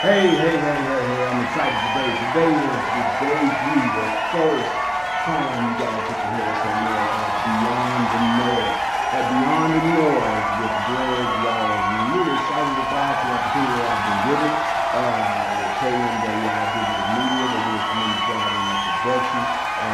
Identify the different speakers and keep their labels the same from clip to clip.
Speaker 1: Hey, I'm excited today. Today is the debut, the first time you guys get to hear us on there Beyond the Noise. At Beyond the Noise with Greg Walls. And I'm really excited about the opportunity I've been given. With Kay and the digital media, they do a tremendous job in the production.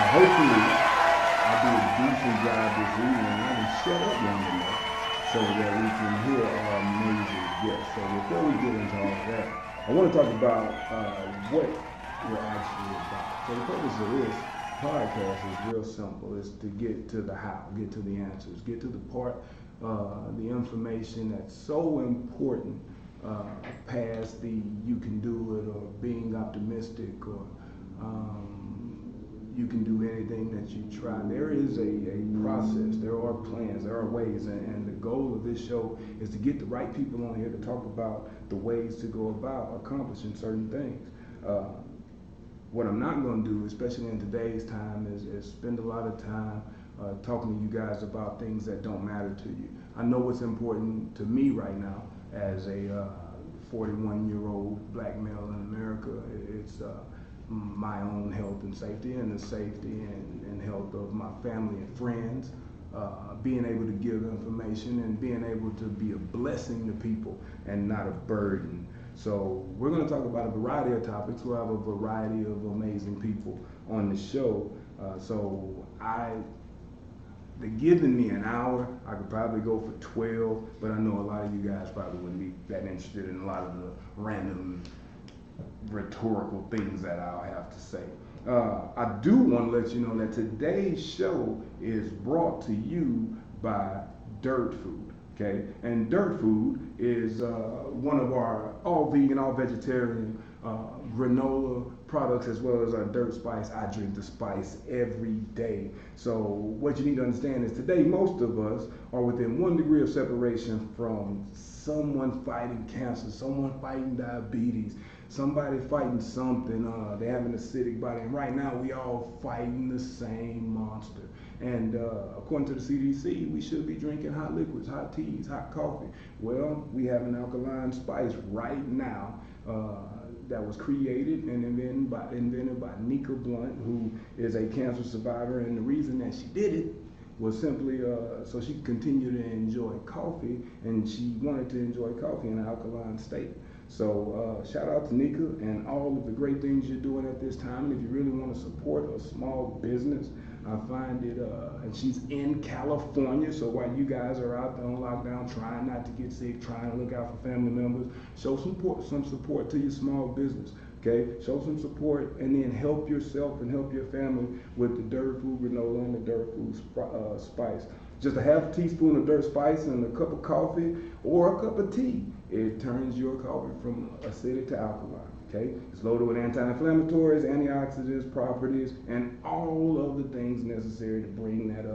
Speaker 1: Hopefully, I do a decent job this evening. I can shut up long enough so that we can hear our amazing guests. So before we get into all that, I want to talk about what we're actually about. So the purpose of this podcast is real simple. It's to get to the how, get to the answers, get to the part, the information that's so important past the you can do it or being optimistic or you can do anything that you try. There is a process, there are plans, there are ways, and the goal of this show is to get the right people on here to talk about the ways to go about accomplishing certain things. What I'm not going to do, especially in today's time, is spend a lot of time talking to you guys about things that don't matter to you. I know what's important to me right now as a 41-year-old black male in America. It's my own health and safety and the safety and health of my family and friends, being able to give information and being able to be a blessing to people and not a burden. So we're going to talk about a variety of topics. We'll have a variety of amazing people on the show. They're giving me an hour. I could probably go for 12, but I know a lot of you guys probably wouldn't be that interested in a lot of the random rhetorical things that I'll have to say. I do want to let you know that today's show is brought to you by Dirt Food, okay? And Dirt Food is one of our all vegan, all vegetarian granola products, as well as our Dirt Spice. I drink the spice every day. So what you need to understand is today most of us are within 1 degree of separation from someone fighting cancer, someone fighting diabetes, somebody fighting something, they have an acidic body, and right now we all fighting the same monster. And according to the CDC, we should be drinking hot liquids, hot teas, hot coffee. Well, we have an alkaline spice right now that was created and invented by Nika Blunt, who is a cancer survivor, and the reason that she did it was simply so she could continue to enjoy coffee, and she wanted to enjoy coffee in an alkaline state. So shout out to Nika and all of the great things you're doing at this time. And if you really want to support a small business, I find it, and she's in California, so while you guys are out there on lockdown trying not to get sick, trying to look out for family members, show some support to your small business. Okay, show some support and then help yourself and help your family with the Dirt Food granola and the Dirt Food spice. Just a half a teaspoon of Dirt Spice and a cup of coffee or a cup of tea. It turns your coffee from acidic to alkaline. Okay, it's loaded with anti-inflammatories, antioxidants, properties, and all of the things necessary to bring that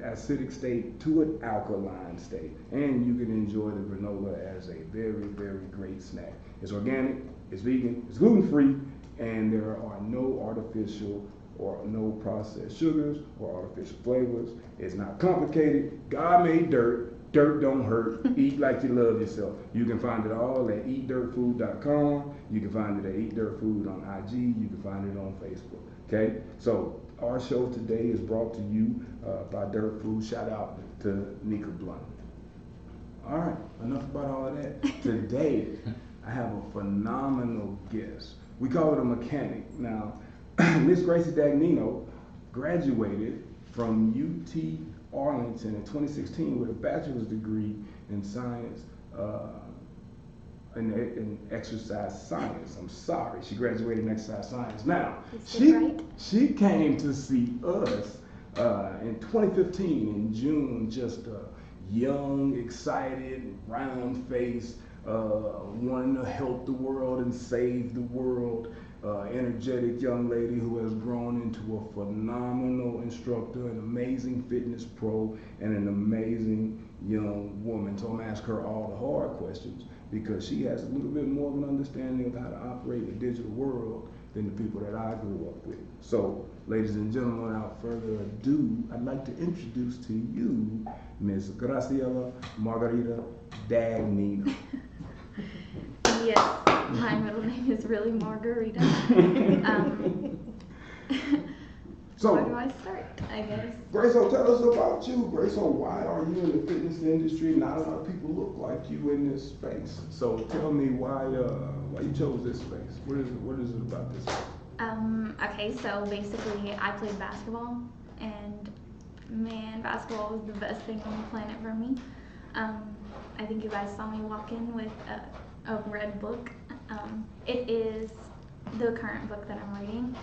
Speaker 1: acidic state to an alkaline state. And you can enjoy the granola as a very, very great snack. It's organic, it's vegan, it's gluten-free, and there are no artificial or no processed sugars or artificial flavors. It's not complicated. God made dirt. Dirt don't hurt. Eat like you love yourself. You can find it all at eatdirtfood.com. You can find it at Eat Dirt Food on IG. You can find it on Facebook. Okay? So our show today is brought to you by Dirt Food. Shout out to Nika Blunt. All right, enough about all of that. Today, I have a phenomenal guest. We call it a mechanic. Now, Miss Gracie Dagnino graduated from UT Arlington in 2016 with a bachelor's degree in science, in exercise science. I'm sorry, she graduated in exercise science. Now, she came to see us in 2015 in June, just a young, excited, round face, wanting to help the world and save the world. Energetic young lady who has grown into a phenomenal instructor, an amazing fitness pro, and an amazing young woman. So I'm gonna ask her all the hard questions because she has a little bit more of an understanding of how to operate in the digital world than the people that I grew up with. So, ladies and gentlemen, without further ado, I'd like to introduce to you Miss Graciela Margarita Dagnino.
Speaker 2: Yes, my middle name is really Margarita.
Speaker 1: So,
Speaker 2: where do I start, I guess?
Speaker 1: Grace, so tell us about you. Grace, so why are you in the fitness industry? Not a lot of people look like you in this space. So tell me why you chose this space. What is it about this space?
Speaker 2: Okay, so basically I played basketball, and man, basketball was the best thing on the planet for me. I think you guys saw me walk in with a red book. It is the current book that I'm reading.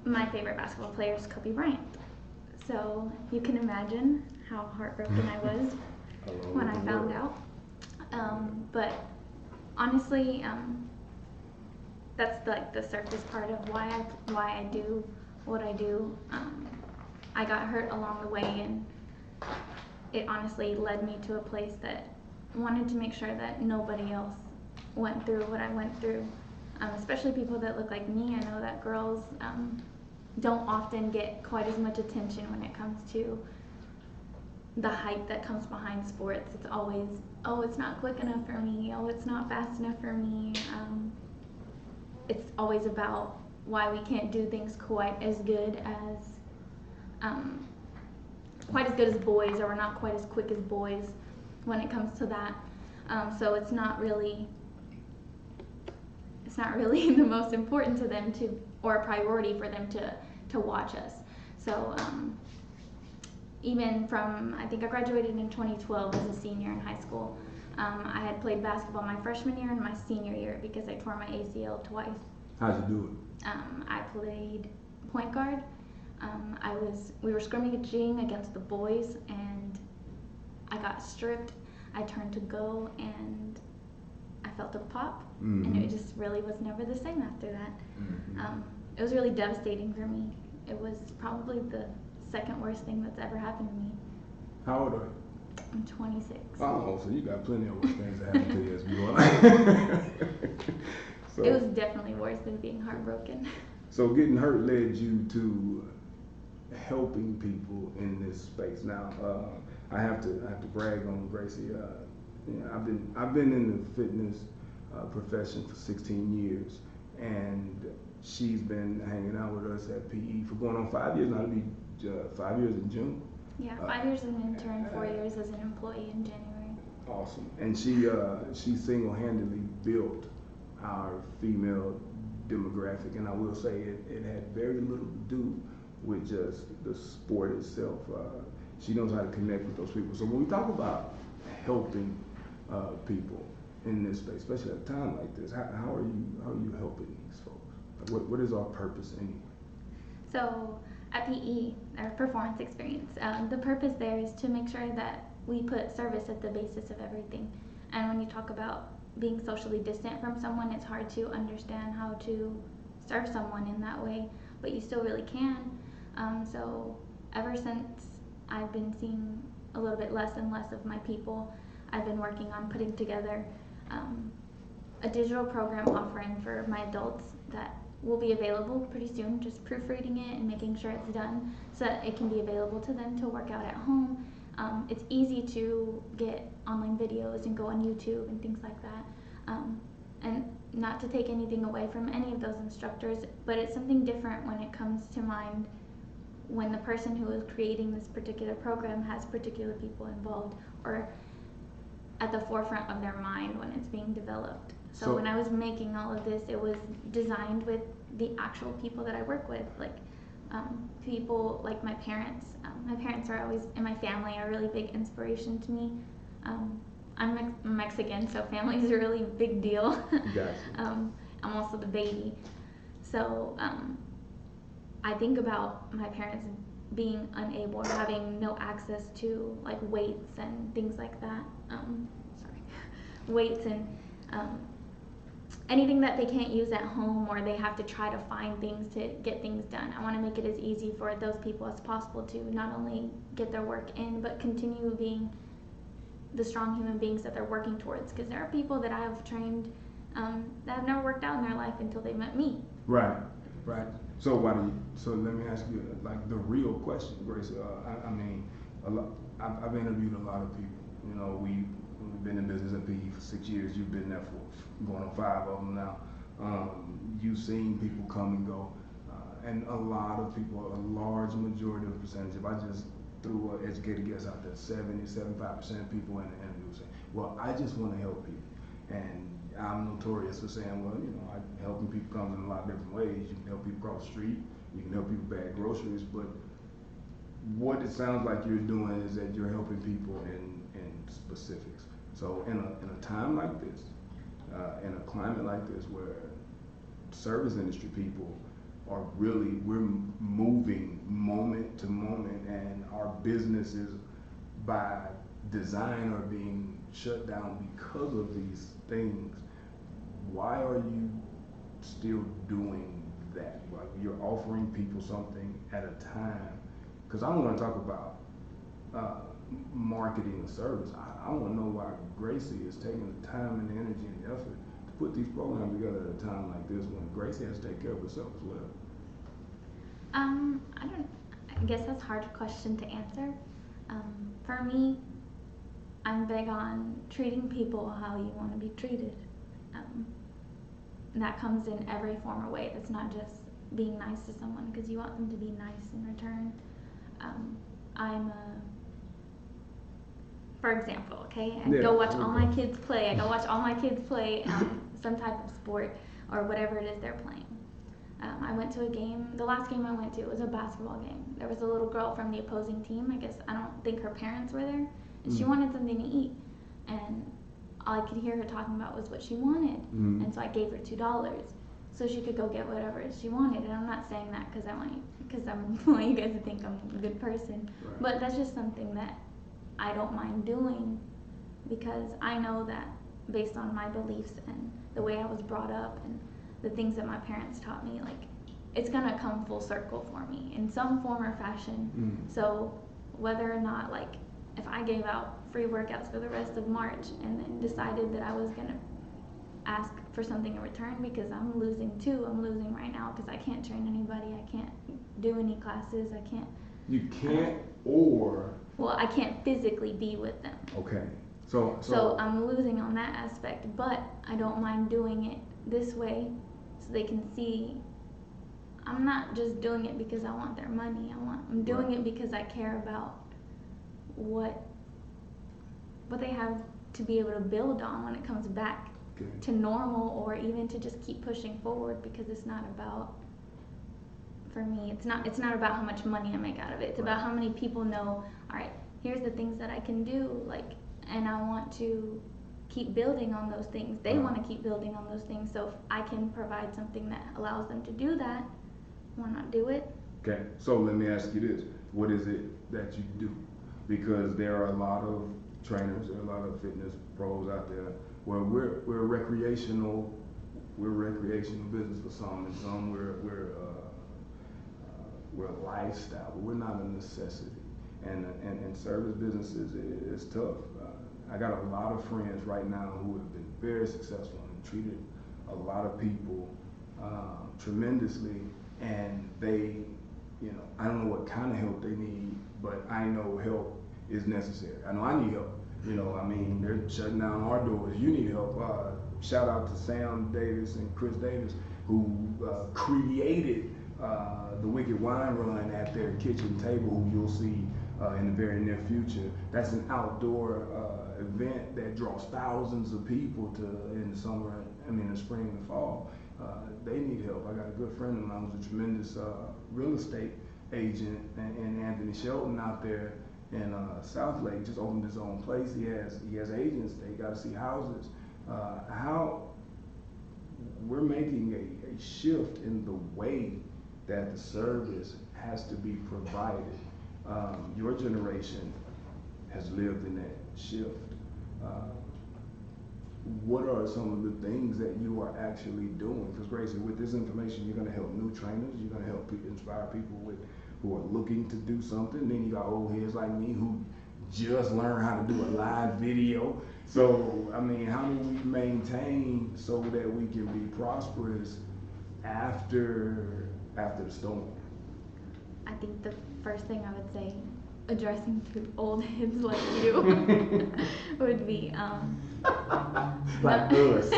Speaker 2: My favorite basketball player is Kobe Bryant. So you can imagine how heartbroken I was when I found out. But honestly, that's like the surface part of why I do what I do. I got hurt along the way, and it honestly led me to a place that wanted to make sure that nobody else went through what I went through. Especially people that look like me. I know that girls don't often get quite as much attention when it comes to the hype that comes behind sports. It's always, oh, it's not quick enough for me. Oh, it's not fast enough for me. It's always about why we can't do things quite as good as boys, or we're not quite as quick as boys when it comes to that. So it's not really the most important to them or a priority for them to watch us. So even from, I think I graduated in 2012 as a senior in high school. I had played basketball my freshman year and my senior year because I tore my ACL twice.
Speaker 1: How'd you do it?
Speaker 2: I played point guard. We were scrimmaging against the boys, and I got stripped. I turned to go, and I felt a pop, and it just really was never the same after that. It was really devastating for me. It was probably the second worst thing that's ever happened to me.
Speaker 1: How old are you?
Speaker 2: I'm 26.
Speaker 1: Oh, so you got plenty of worse things that happen to you as we go along. So,
Speaker 2: it was definitely worse than being heartbroken.
Speaker 1: So getting hurt led you to helping people in this space. Now, I have to brag on Gracie. I've been in the fitness profession for 16 years, and she's been hanging out with us at PE for going on 5 years now. It'll be 5 years in June.
Speaker 2: Yeah, 5 years as an intern, 4 years as an employee in January.
Speaker 1: Awesome. And she single-handedly built our female demographic, and I will say it had very little to do with just the sport itself. She knows how to connect with those people. So when we talk about helping people in this space, especially at a time like this, how are you helping these folks? What is our purpose anyway?
Speaker 2: So at PE, our performance experience, the purpose there is to make sure that we put service at the basis of everything. And when you talk about being socially distant from someone, it's hard to understand how to serve someone in that way, but you still really can. So ever since I've been seeing a little bit less and less of my people, I've been working on putting together a digital program offering for my adults that will be available pretty soon, just proofreading it and making sure it's done so that it can be available to them to work out at home. It's easy to get online videos and go on YouTube and things like that. And not to take anything away from any of those instructors, but it's something different when it comes to mind when the person who is creating this particular program has particular people involved or at the forefront of their mind when it's being developed. So when I was making all of this, it was designed with the actual people that I work with, like people like my parents. My parents are always, in my family, are a really big inspiration to me. I'm Mexican, so family is a really big deal.
Speaker 1: Gotcha.
Speaker 2: I'm also the baby. So I think about my parents being unable or having no access to like weights and things like that. Weights and anything that they can't use at home, or they have to try to find things to get things done. I want to make it as easy for those people as possible to not only get their work in, but continue being the strong human beings that they're working towards. Because there are people that I have trained that have never worked out in their life until they met me.
Speaker 1: Right. So let me ask you like the real question, Grace. I mean, I've interviewed a lot of people. You know, we We've been in business at PE for 6 years. You've been there for going on 5 of them now. You've seen people come and go, and a lot of people, a large majority of the percentage, if I just threw an educated guess out there, 75% of people in the interview say, well, I just want to help people. And I'm notorious for saying, well, helping people comes in a lot of different ways. You can help people cross the street, you can help people bag groceries, but what it sounds like you're doing is that you're helping people in specifics. So in a time like this, in a climate like this where service industry people are really, we're moving moment to moment, and our businesses by design are being shut down because of these things. Why are you still doing that? Like, you're offering people something at a time. Because I don't want to talk about marketing a service. I want to know why Gracie is taking the time and the energy and the effort to put these programs together at a time like this when Gracie has to take care of herself as well.
Speaker 2: I guess that's a hard question to answer. For me, I'm big on treating people how you want to be treated. And that comes in every form or way. That's not just being nice to someone because you want them to be nice in return. For example, okay, I go watch all my kids play. I go watch all my kids play some type of sport or whatever it is they're playing. I went to a game. The last game I went to was a basketball game. There was a little girl from the opposing team. I don't think her parents were there, and she wanted something to eat. And all I could hear her talking about was what she wanted. And so I gave her $2 so she could go get whatever she wanted. And I'm not saying that because I want you guys to think I'm a good person.
Speaker 1: Right.
Speaker 2: But that's just something that I don't mind doing because I know that based on my beliefs and the way I was brought up and the things that my parents taught me, like, it's gonna come full circle for me in some form or fashion. So whether or not, like, if I gave out free workouts for the rest of March and then decided that I was gonna ask for something in return because I'm losing too. I'm losing right now because I can't train anybody. I can't do any classes. I can't.
Speaker 1: You can't, or.
Speaker 2: Well, I can't physically be with them.
Speaker 1: Okay. So
Speaker 2: I'm losing on that aspect, but I don't mind doing it this way so they can see I'm not just doing it because I want their money. I'm doing it because I care about what they have to be able to build on when it comes back to normal, or even to just keep pushing forward, because it's not about, for me, it's not about how much money I make out of it. It's about how many people know, all right, here's the things that I can do, like, and I want to keep building on those things. They want to keep building on those things. So if I can provide something that allows them to do that, why not do it?
Speaker 1: Okay, so let me ask you this. What is it that you do? Because there are a lot of trainers, there are a lot of fitness pros out there where we're recreational business for some, and some we're lifestyle, but we're not a necessity. And service businesses is tough. I got a lot of friends right now who have been very successful and treated a lot of people tremendously, and they, I don't know what kind of help they need, but I know help is necessary. I know I need help. They're shutting down our doors. You need help. Shout out to Sam Davis and Chris Davis, who created the Wicked Wine Run at their kitchen table, who you'll see in the very near future. That's an outdoor event that draws thousands of people in the summer, the spring and the fall. They need help. I got a good friend of mine who's a tremendous real estate agent, and Anthony Shelton out there in South Lake just opened his own place. He has agents. They got to see houses. How we're making a shift in the way that the service has to be provided. Your generation has lived in that shift. What are some of the things that you are actually doing? Because Gracie, with this information, you're going to help new trainers. You're going to help people, inspire people who are looking to do something. Then you got old heads like me who just learned how to do a live video. So, how do we maintain so that we can be prosperous after the storm?
Speaker 2: I think the first thing I would say, addressing to old heads like you would be
Speaker 1: Like us.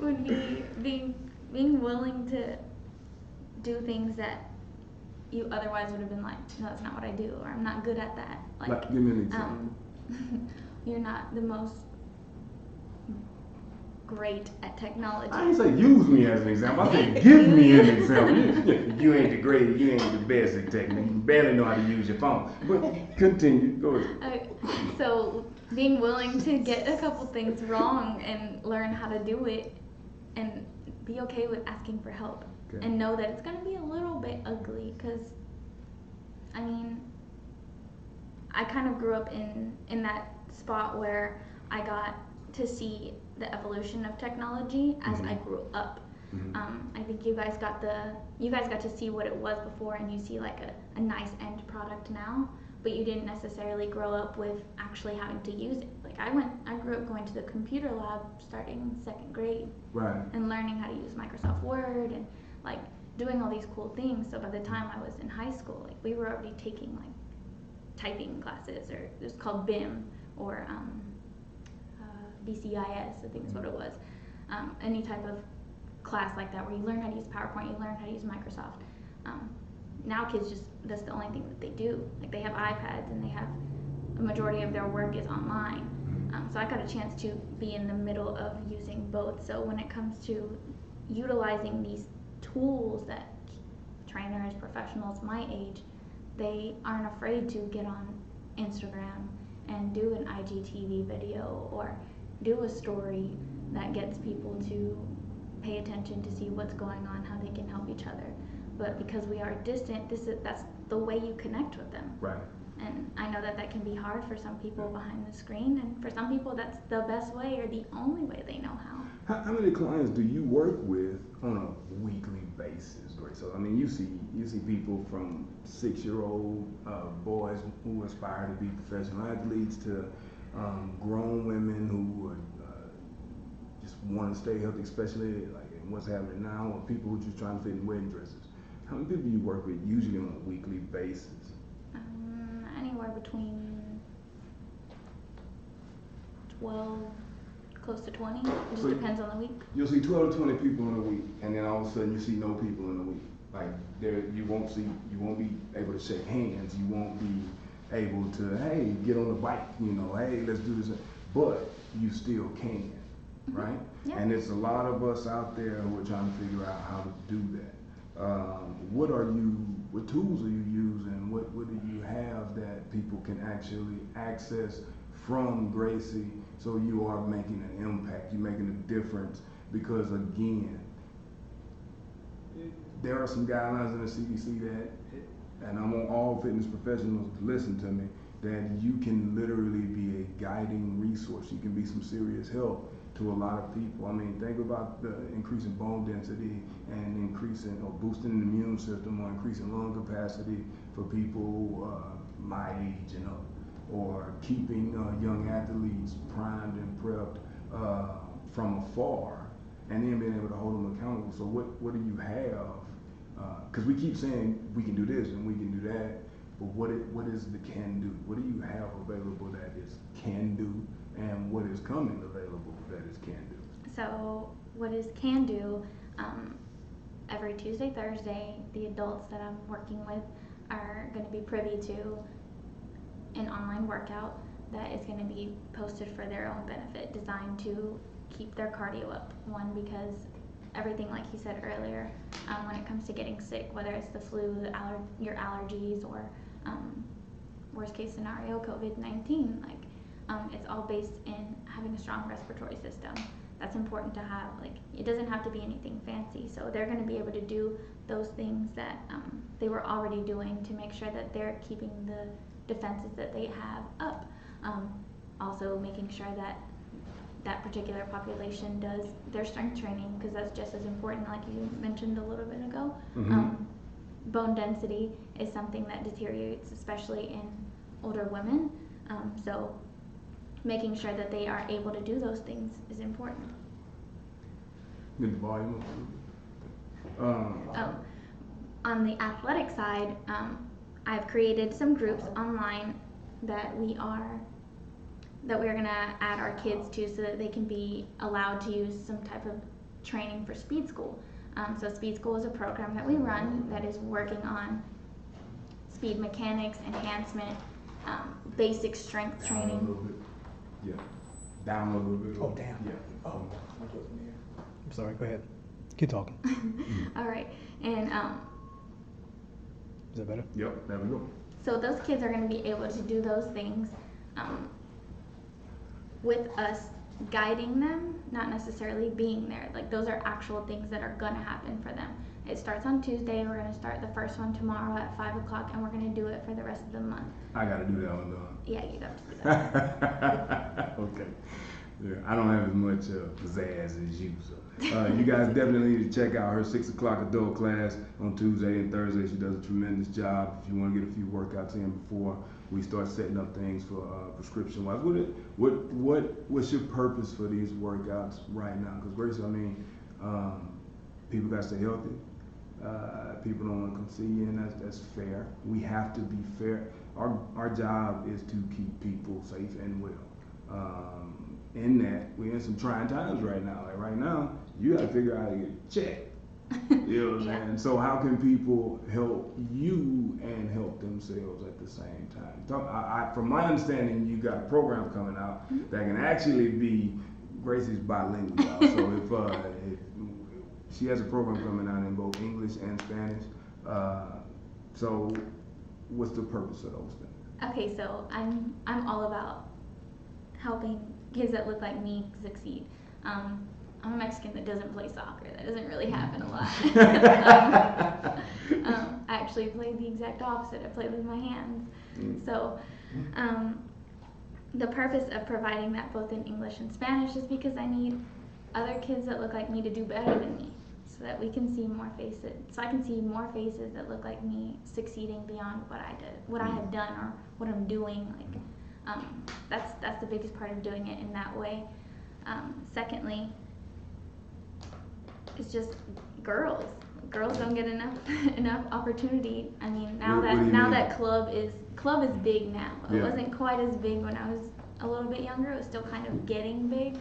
Speaker 2: would be being willing to do things that you otherwise would have been like, no, that's not what I do, or I'm not good at that.
Speaker 1: Like, give me an example.
Speaker 2: You're not the most great at technology.
Speaker 1: I didn't say use me as an example. I said give me an example. You ain't the greatest. You ain't the best at technology. You barely know how to use your phone. But continue. Go ahead.
Speaker 2: So being willing to get a couple things wrong and learn how to do it, and be okay with asking for help, and know that it's going to be a little bit ugly, because I mean, I kind of grew up in that spot where I got to see the evolution of technology as I grew up. I think you guys got to see what it was before, and you see like a nice end product now, but you didn't necessarily grow up with actually having to use it. Like I grew up going to the computer lab starting 2nd grade,
Speaker 1: right, and
Speaker 2: learning how to use Microsoft Word and like doing all these cool things. So by the time I was in high school, like we were already taking like typing classes, or it was called BIM, or BCIS, I think is what it was. Any type of class like that where you learn how to use PowerPoint, you learn how to use Microsoft. Now kids that's the only thing that they do. Like they have iPads, and they have a majority of their work is online. So I got a chance to be in the middle of using both. So when it comes to utilizing these tools that trainers, professionals my age, they aren't afraid to get on Instagram and do an IGTV video, or do a story that gets people to pay attention to see what's going on, how they can help each other. But because we are distant, that's the way you connect with them.
Speaker 1: Right.
Speaker 2: And I know that can be hard for some people behind the screen, and for some people that's the best way or the only way they know how.
Speaker 1: How many clients do you work with on a weekly basis, Grace? So I mean, you see people from 6-year-old boys who aspire to be professional athletes to grown women who would just want to stay healthy, especially like in what's happening now, or people who are just trying to fit in wedding dresses. How many people do you work with usually on a weekly basis?
Speaker 2: Anywhere between 12, close to 20. It just depends on the week.
Speaker 1: You'll see 12 to 20 people in a week, and then all of a sudden you see no people in a week. Like you won't be able to shake hands. You won't be able to, hey, get on the bike. Hey, let's do this. But you still can, right?
Speaker 2: Yeah.
Speaker 1: And it's a lot of us out there who are trying to figure out how to do that. What tools are you using? What do you have that people can actually access from Gracie, so you are making an impact, you're making a difference? Because again, there are some guidelines in the CDC that, and I want all fitness professionals to listen to me, that you can literally be a guiding resource. You can be some serious help to a lot of people. I mean, think about the increasing bone density and increasing or boosting the immune system, or increasing lung capacity for people my age and up, or keeping young athletes primed and prepped from afar, and then being able to hold them accountable. So what do you have? Because we keep saying we can do this and we can do that, but what is the can do? What do you have available that is can do, and what is coming available that is can do?
Speaker 2: So what is can do, every Tuesday, Thursday, the adults that I'm working with are going to be privy to an online workout that is going to be posted for their own benefit, designed to keep their cardio up. One, because everything, like he said earlier, when it comes to getting sick, whether it's the flu, your allergies, or worst case scenario, COVID-19, it's all based in having a strong respiratory system. That's important to have. It doesn't have to be anything fancy. So they're going to be able to do those things that they were already doing to make sure that they're keeping the defenses that they have up. Also making sure that that particular population does their strength training, because that's just as important, like you mentioned a little bit ago. Bone density is something that deteriorates, especially in older women. So making sure that they are able to do those things is important.
Speaker 1: Get the volume up.
Speaker 2: On the athletic side, I've created some groups online that we're gonna add our kids to so that they can be allowed to use some type of training for speed school. So speed school is a program that we run that is working on speed mechanics, enhancement, basic strength
Speaker 1: Down a
Speaker 2: training.
Speaker 1: little bit. Yeah. Down a little bit.
Speaker 3: Oh, down.
Speaker 1: Yeah.
Speaker 3: Oh. I'm sorry, go ahead. Keep talking.
Speaker 2: All right, and
Speaker 3: Is that better?
Speaker 1: Yep, there we go.
Speaker 2: so those kids are going to be able to do those things with us guiding them, not necessarily being there. Like those are actual things that are going to happen for them. It starts on Tuesday. We're going to start the first one tomorrow at 5 o'clock, and we're going to do it for the rest of the month.
Speaker 1: I got to do that one though.
Speaker 2: Yeah, you got to do that.
Speaker 1: Okay. Yeah, I don't have as much pizzazz as you, so you guys definitely need to check out her 6 o'clock adult class on Tuesday and Thursday. She does a tremendous job. If you want to get a few workouts in before we start setting up things for prescription wise, what's your purpose for these workouts right now? Because Gracie, I mean, people got to stay healthy. People don't want to come see you, and that's fair. We have to be fair. Our job is to keep people safe and well. In that, we're in some trying times right now. Like right now, you got to figure out how to get checked. You know what I'm saying? So how can people help you and help themselves at the same time? From my understanding, you got a program coming out that can actually be, Gracie's bilingual, y'all. So if she has a program coming out in both English and Spanish. So what's the purpose of those things?
Speaker 2: Okay, so I'm all about helping kids that look like me succeed. I'm a Mexican that doesn't play soccer. That doesn't really happen a lot. I actually play the exact opposite. I play with my hands. So the purpose of providing that both in English and Spanish is because I need other kids that look like me to do better than me, so that we can see more faces. So I can see more faces that look like me succeeding beyond what I did, what I have done, or what I'm doing. Like that's the biggest part of doing it in that way. Secondly, it's just girls. Girls don't get enough opportunity. I mean, now that club is big now. It wasn't quite as big when I was a little bit younger. It was still kind of getting big.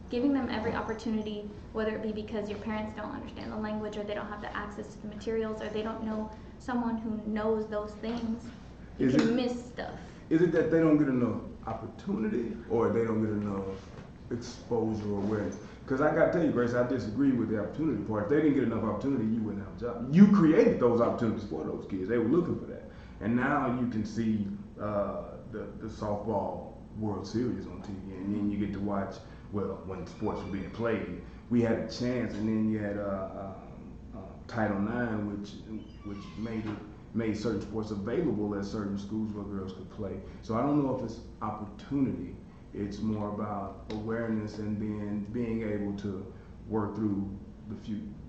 Speaker 2: Giving them every opportunity, whether it be because your parents don't understand the language, or they don't have the access to the materials, or they don't know someone who knows those things, you can miss stuff.
Speaker 1: Is it that they don't get enough opportunity, or they don't get enough exposure or awareness? Because I got to tell you, Grace, I disagree with the opportunity part. If they didn't get enough opportunity, you wouldn't have a job. You created those opportunities for those kids. They were looking for that. And now you can see the softball World Series on TV, and then you get to watch, well, when sports were being played, we had a chance, and then you had Title IX, which made certain sports available at certain schools where girls could play. So I don't know if it's opportunity. It's more about awareness and then being able to work through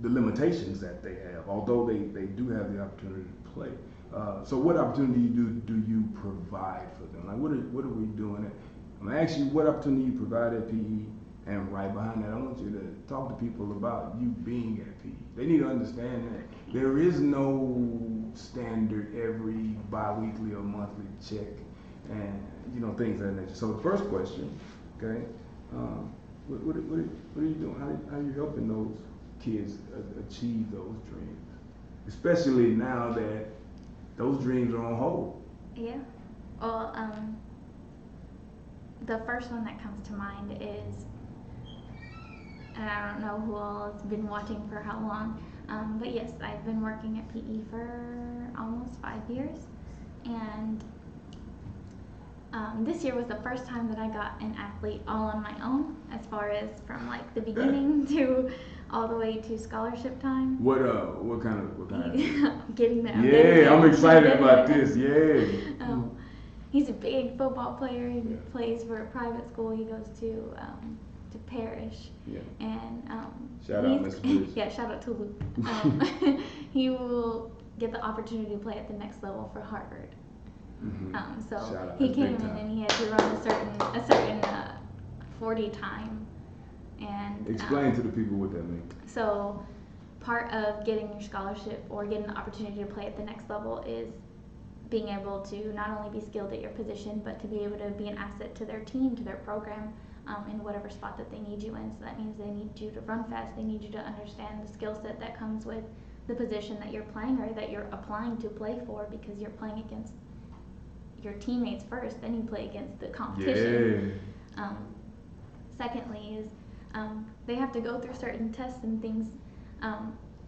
Speaker 1: the limitations that they have, although they do have the opportunity to play. So what opportunity do you provide for them? Like what are we doing? I'm gonna ask you what opportunity you provide at PE, and right behind that, I want you to talk to people about you being at PE. They need to understand that there is no standard every bi-weekly or monthly check, and things of that nature. So the first question, okay, what are you doing? How are you helping those kids achieve those dreams, especially now that those dreams are on hold?
Speaker 2: Yeah. Well, the first one that comes to mind is, and I don't know who all has been watching for how long, but yes, I've been working at PE for almost 5 years, and this year was the first time that I got an athlete all on my own, as far as from like the beginning to all the way to scholarship time.
Speaker 1: What kind of
Speaker 2: Getting there.
Speaker 1: Yeah, I'm excited about this. Yeah.
Speaker 2: He's a big football player. He plays for a private school. He goes to Parrish.
Speaker 1: Yeah.
Speaker 2: And
Speaker 1: shout out, Mr. Bruce.
Speaker 2: Yeah, shout out to Luke. He will get the opportunity to play at the next level for Harvard.
Speaker 1: Mm-hmm.
Speaker 2: So he came in and he had to run a certain 40 time. And
Speaker 1: explain to the people what that means.
Speaker 2: So part of getting your scholarship or getting the opportunity to play at the next level is being able to not only be skilled at your position, but to be able to be an asset to their team, to their program, in whatever spot that they need you in. So that means they need you to run fast, they need you to understand the skill set that comes with the position that you're playing or that you're applying to play for, because you're playing against your teammates first, then you play against the competition.
Speaker 1: Yeah.
Speaker 2: Secondly is they have to go through certain tests and things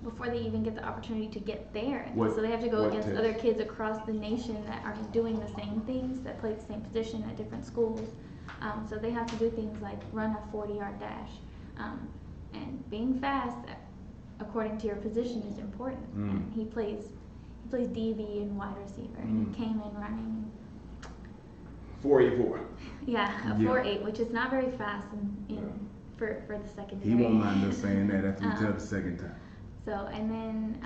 Speaker 2: before they even get the opportunity to get there. So they have to go against other kids across the nation that are doing the same things, that play the same position at different schools. So they have to do things like run a 40-yard dash. And being fast, according to your position, is important. And he plays DB and wide receiver, and he came in running
Speaker 1: 4.84.
Speaker 2: Yeah, a 4.8, which is not very fast for the secondary.
Speaker 1: He won't mind us saying that after we tell the second time.
Speaker 2: So, and then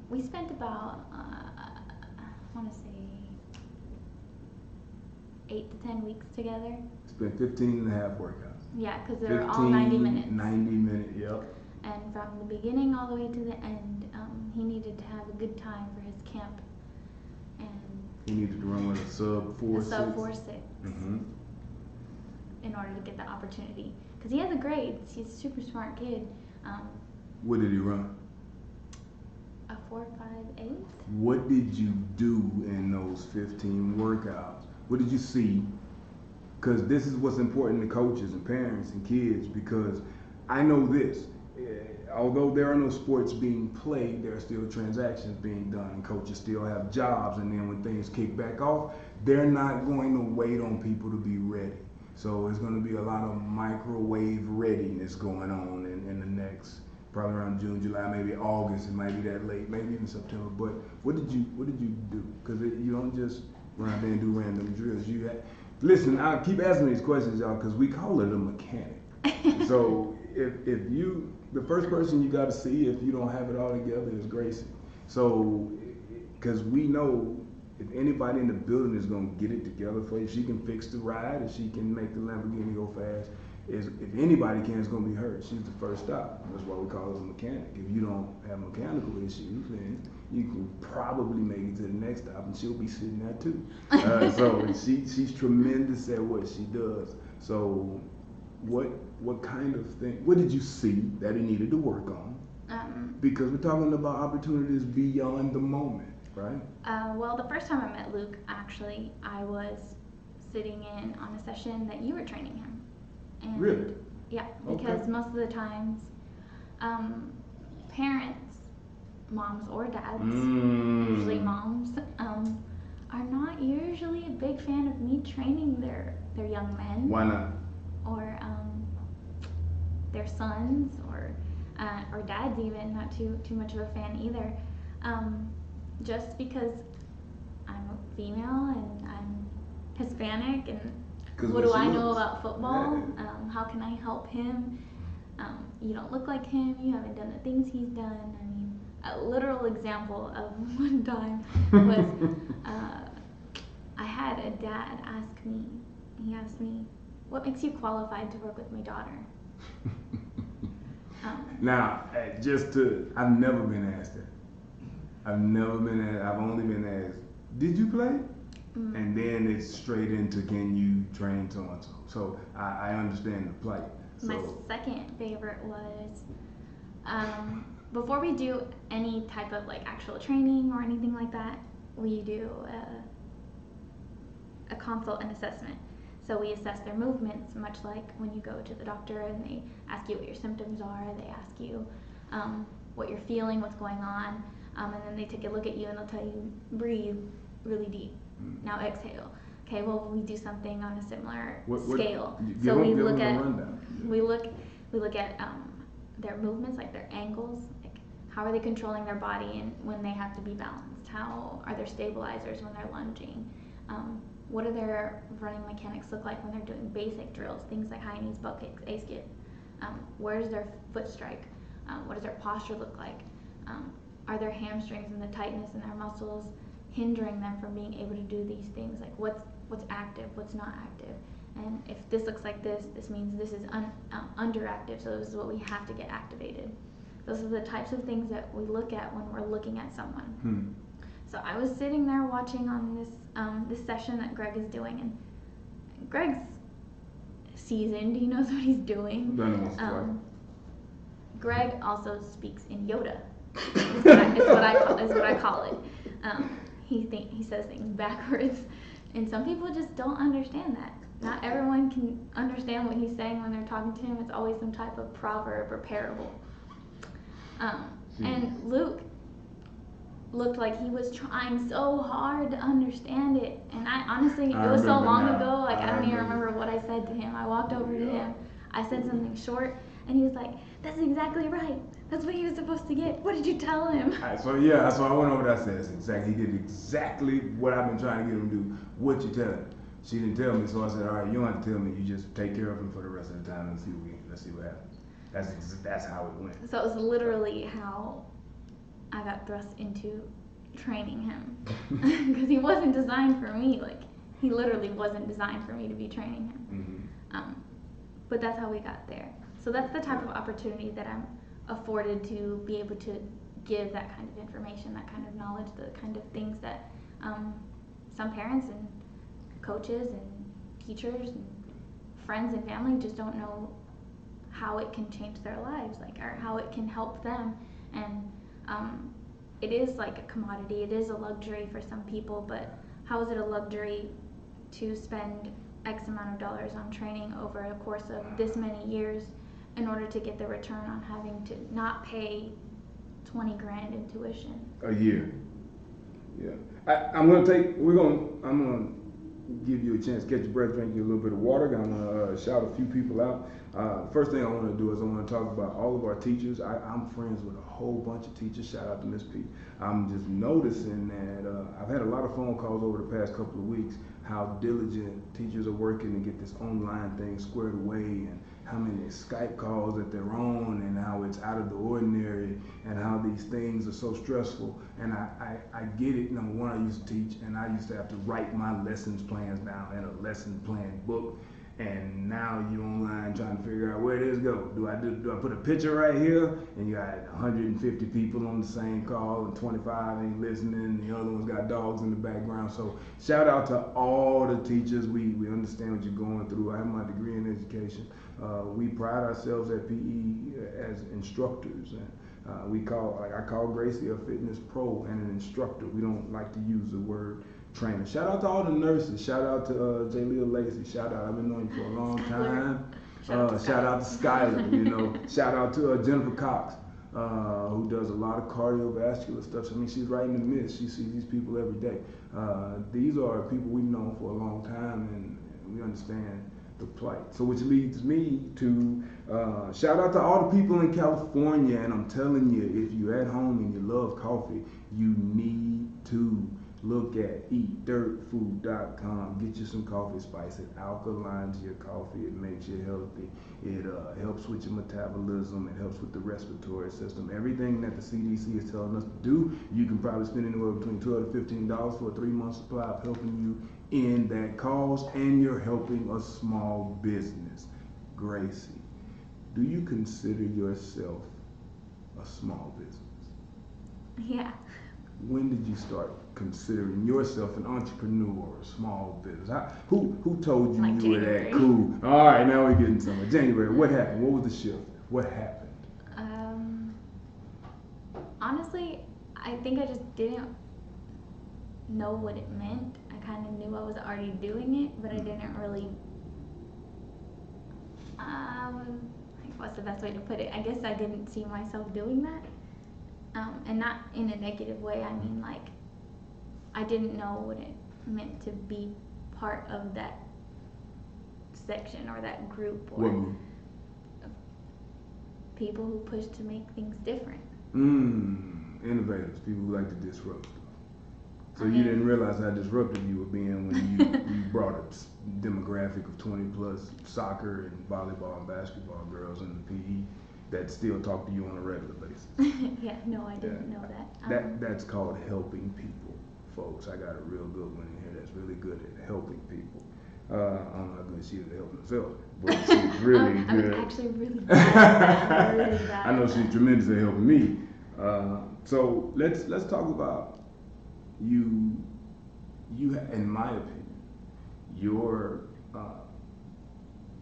Speaker 2: we spent about, I want to say, 8 to 10 weeks together.
Speaker 1: Spent 15 and a half workouts.
Speaker 2: Yeah, because they were all 90 minutes.
Speaker 1: 90 minutes, yep.
Speaker 2: And from the beginning all the way to the end, he needed to have a good time for his camp. And
Speaker 1: he needed to run with a sub 4.6.
Speaker 2: Sub 4.6. In order to get the opportunity. Because he has a grade. He's a super smart kid.
Speaker 1: What did he run?
Speaker 2: A 4.58.
Speaker 1: What did you do in those 15 workouts? What did you see? Because this is what's important to coaches and parents and kids, because I know this. Although there are no sports being played, there are still transactions being done, and coaches still have jobs, and then when things kick back off, they're not going to wait on people to be ready. So it's going to be a lot of microwave readiness going on in the next, probably around June, July, maybe August. It might be that late, maybe even September. But what did you do? Because you don't just run out there and do random drills. Listen, I keep asking these questions, y'all, because we call it a mechanic. So if you, the first person you got to see if you don't have it all together is Gracie. So, because we know if anybody in the building is going to get it together for you, she can fix the ride, and she can make the Lamborghini go fast. If anybody can, it's going to be her. She's the first stop. That's why we call her a mechanic. If you don't have mechanical issues, then you can probably make it to the next stop, and she'll be sitting there too. So she's tremendous at what she does. So what kind of thing, what did you see that he needed to work on? Because we're talking about opportunities beyond the moment, right?
Speaker 2: Well, the first time I met Luke, actually, I was sitting in on a session that you were training him. And
Speaker 1: really?
Speaker 2: Yeah, because most of the times, parents, moms or dads, usually moms, are not usually a big fan of me training their young men.
Speaker 1: Why not?
Speaker 2: Or their sons, or dads even, not too much of a fan either. Just because I'm a female and I'm Hispanic, and what do I know about football?
Speaker 1: Yeah.
Speaker 2: How can I help him? You don't look like him. You haven't done the things he's done. I mean, a literal example of one time was I had a dad ask me. He asked me, "What makes you qualified to work with my daughter?"
Speaker 1: Now, I've never been asked that. I've only been asked, did you play? And then it's straight into, can you train so-and-so? So I understand the plight. So.
Speaker 2: My second favorite was, before we do any type of like actual training or anything like that, we do a consult and assessment. So we assess their movements, much like when you go to the doctor and they ask you what your symptoms are, they ask you what you're feeling, what's going on, and then they take a look at you and they'll tell you, breathe really deep. Now exhale. Okay, well we do something on a similar scale. So we look at their movements, like their angles, like how are they controlling their body and when they have to be balanced? How are their stabilizers when they're lunging? What do their running mechanics look like when they're doing basic drills, things like high knees, butt kicks, A-skip? Where's their foot strike? What does their posture look like? Are their hamstrings and the tightness in their muscles hindering them from being able to do these things? Like what's active, what's not active? And if this looks like this means this is underactive, so this is what we have to get activated. Those are the types of things that we look at when we're looking at someone.
Speaker 1: Hmm.
Speaker 2: So I was sitting there watching on this session that Greg is doing, and Greg's seasoned. He knows what he's doing. Greg also speaks in Yoda. Is what I call it. He says things backwards, and some people just don't understand that. Not everyone can understand what he's saying when they're talking to him. It's always some type of proverb or parable. And Luke looked like he was trying so hard to understand it, and I honestly, it was so long ago, like I don't even remember what I said to him. I walked over to him, I said something short, and he was like, "That's exactly right. That's what he was supposed to get. What did you tell him?"
Speaker 1: So I went over there. I said, exactly. He did exactly what I've been trying to get him to do. What you tell him? She didn't tell me, so I said, all right, you don't have to tell me. You just take care of him for the rest of the time and let's see what happens. That's how it went.
Speaker 2: So it was literally how I got thrust into training him, because he wasn't designed for me. Like, he literally wasn't designed for me to be training him.
Speaker 1: Mm-hmm.
Speaker 2: But that's how we got there. So that's the type of opportunity that I'm afforded to be able to give that kind of information, that kind of knowledge, the kind of things that some parents and coaches and teachers and friends and family just don't know how it can change their lives, like, or how it can help them. And it is like a commodity, it is a luxury for some people, but how is it a luxury to spend X amount of dollars on training over a course of this many years in order to get the return on having to not pay 20 grand in tuition
Speaker 1: a year? Yeah. I'm gonna give you a chance to catch your breath, drink you a little bit of water. I'm gonna shout a few people out. First thing I want to do is I want to talk about all of our teachers. I'm friends with a whole bunch of teachers. Shout out to Miss P. I'm just noticing that I've had a lot of phone calls over the past couple of weeks how diligent teachers are working to get this online thing squared away, and how many Skype calls that they're on, and how it's out of the ordinary, and how these things are so stressful. And I get it. Number one, I used to teach, and I used to have to write my lessons plans down in a lesson plan book. And now you're online trying to figure out where this go. Do I put a picture right here? And you got 150 people on the same call, and 25 ain't listening, and the other one's got dogs in the background. So shout out to all the teachers. We understand what you're going through. I have my degree in education. We pride ourselves at PE as instructors, and I call Gracie a fitness pro and an instructor. We don't like to use the word trainer. Shout out to all the nurses. Shout out to Jalea Lacey. Shout out. I've been knowing you for a long time. Shout out to Skylar. Shout out to Jennifer Cox, who does a lot of cardiovascular stuff. I mean, she's right in the midst. She sees these people every day. These are people we've known for a long time, and we understand the plight. So which leads me to shout out to all the people in California. And I'm telling you, if you're at home and you love coffee, you need to look at eatdirtfood.com. Get you some coffee spice. It alkalines your coffee. It makes you healthy. It helps with your metabolism. It helps with the respiratory system. Everything that the CDC is telling us to do, you can probably spend anywhere between $12 to $15 for a 3-month supply of helping you in that cause, and you're helping a small business. Gracie, do you consider yourself a small business?
Speaker 2: Yeah.
Speaker 1: When did you start considering yourself an entrepreneur or a small business? Who told you
Speaker 2: Like
Speaker 1: you were that cool? All right, now we're getting somewhere. January, what happened? What was the shift? What happened?
Speaker 2: Honestly, I think I just didn't know what it meant. I kind of knew I was already doing it, but I didn't really, what's the best way to put it? I guess I didn't see myself doing that. And not in a negative way. I mean, like, I didn't know what it meant to be part of that section or that group, or people who push to make things different.
Speaker 1: Innovators, people who like to disrupt stuff. So you didn't realize how disruptive you were being when you brought a demographic of 20 plus soccer and volleyball and basketball girls in the PE that still talk to you on a regular basis.
Speaker 2: Yeah, no, I didn't know that.
Speaker 1: That's called helping people, folks. I got a real good one in here that's really good at helping people. I don't know how good she is at helping herself, but she's really good.
Speaker 2: I'm actually really bad at that. Really bad
Speaker 1: I know
Speaker 2: at
Speaker 1: she's
Speaker 2: that.
Speaker 1: tremendous at helping me. So let's talk about you. In my opinion, your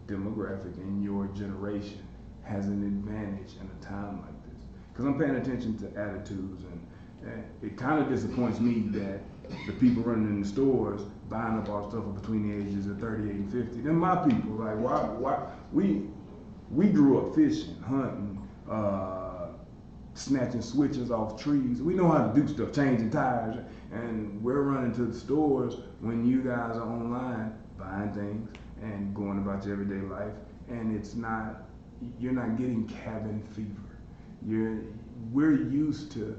Speaker 1: demographic and your generation has an advantage in a time like this. Because I'm paying attention to attitudes, and it kind of disappoints me that the people running in the stores buying up our stuff between the ages of 38 and 50. They're my people. Like, why? We grew up fishing, hunting, snatching switches off trees. We know how to do stuff, changing tires, and we're running to the stores when you guys are online buying things and going about your everyday life, and you're not getting cabin fever. We're used to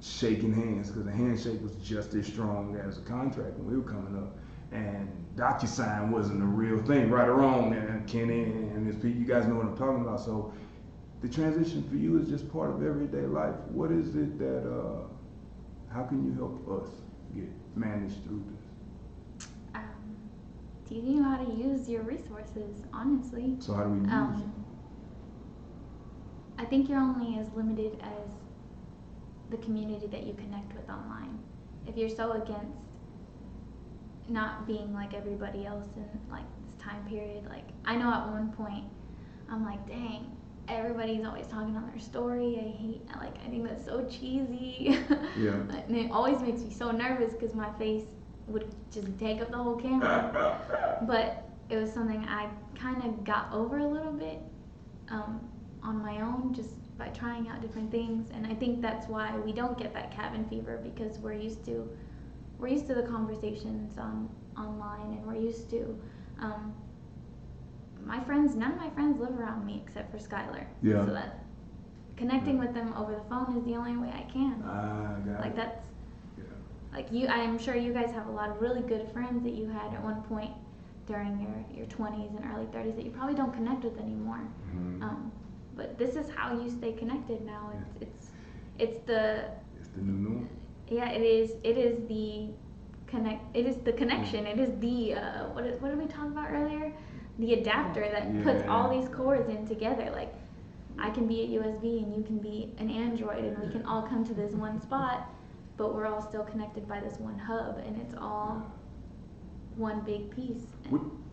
Speaker 1: shaking hands, because a handshake was just as strong as a contract when we were coming up, and DocuSign wasn't a real thing, right or wrong. And Kenny and his people, you guys know what I'm talking about. So the transition for you is just part of everyday life. What is it that? How can you help us manage through this?
Speaker 2: Teaching you how to use your resources, honestly.
Speaker 1: So how do we use them?
Speaker 2: I think you're only as limited as the community that you connect with online. If you're so against not being like everybody else in like this time period, like I know at one point I'm like, dang, everybody's always talking on their story. I think that's so cheesy.
Speaker 1: Yeah.
Speaker 2: And it always makes me so nervous because my face would just take up the whole camera. But it was something I kind of got over a little bit on my own, just by trying out different things. And I think that's why we don't get that cabin fever, because we're used to the conversations online, and we're used to none of my friends live around me except for Skylar.
Speaker 1: Yeah.
Speaker 2: So that connecting with them over the phone is the only way I can.
Speaker 1: Got it.
Speaker 2: That's
Speaker 1: Yeah.
Speaker 2: like I'm sure you guys have a lot of really good friends that you had at one point during your 20s and early 30s that you probably don't connect with anymore.
Speaker 1: Mm-hmm.
Speaker 2: But this is how you stay connected now. It's the
Speaker 1: new norm.
Speaker 2: Yeah, it is the connection. It is the what did we talk about earlier? The adapter that puts all these cords in together. Like, I can be a USB and you can be an Android, and we can all come to this one spot, but we're all still connected by this one hub, and it's all one big piece.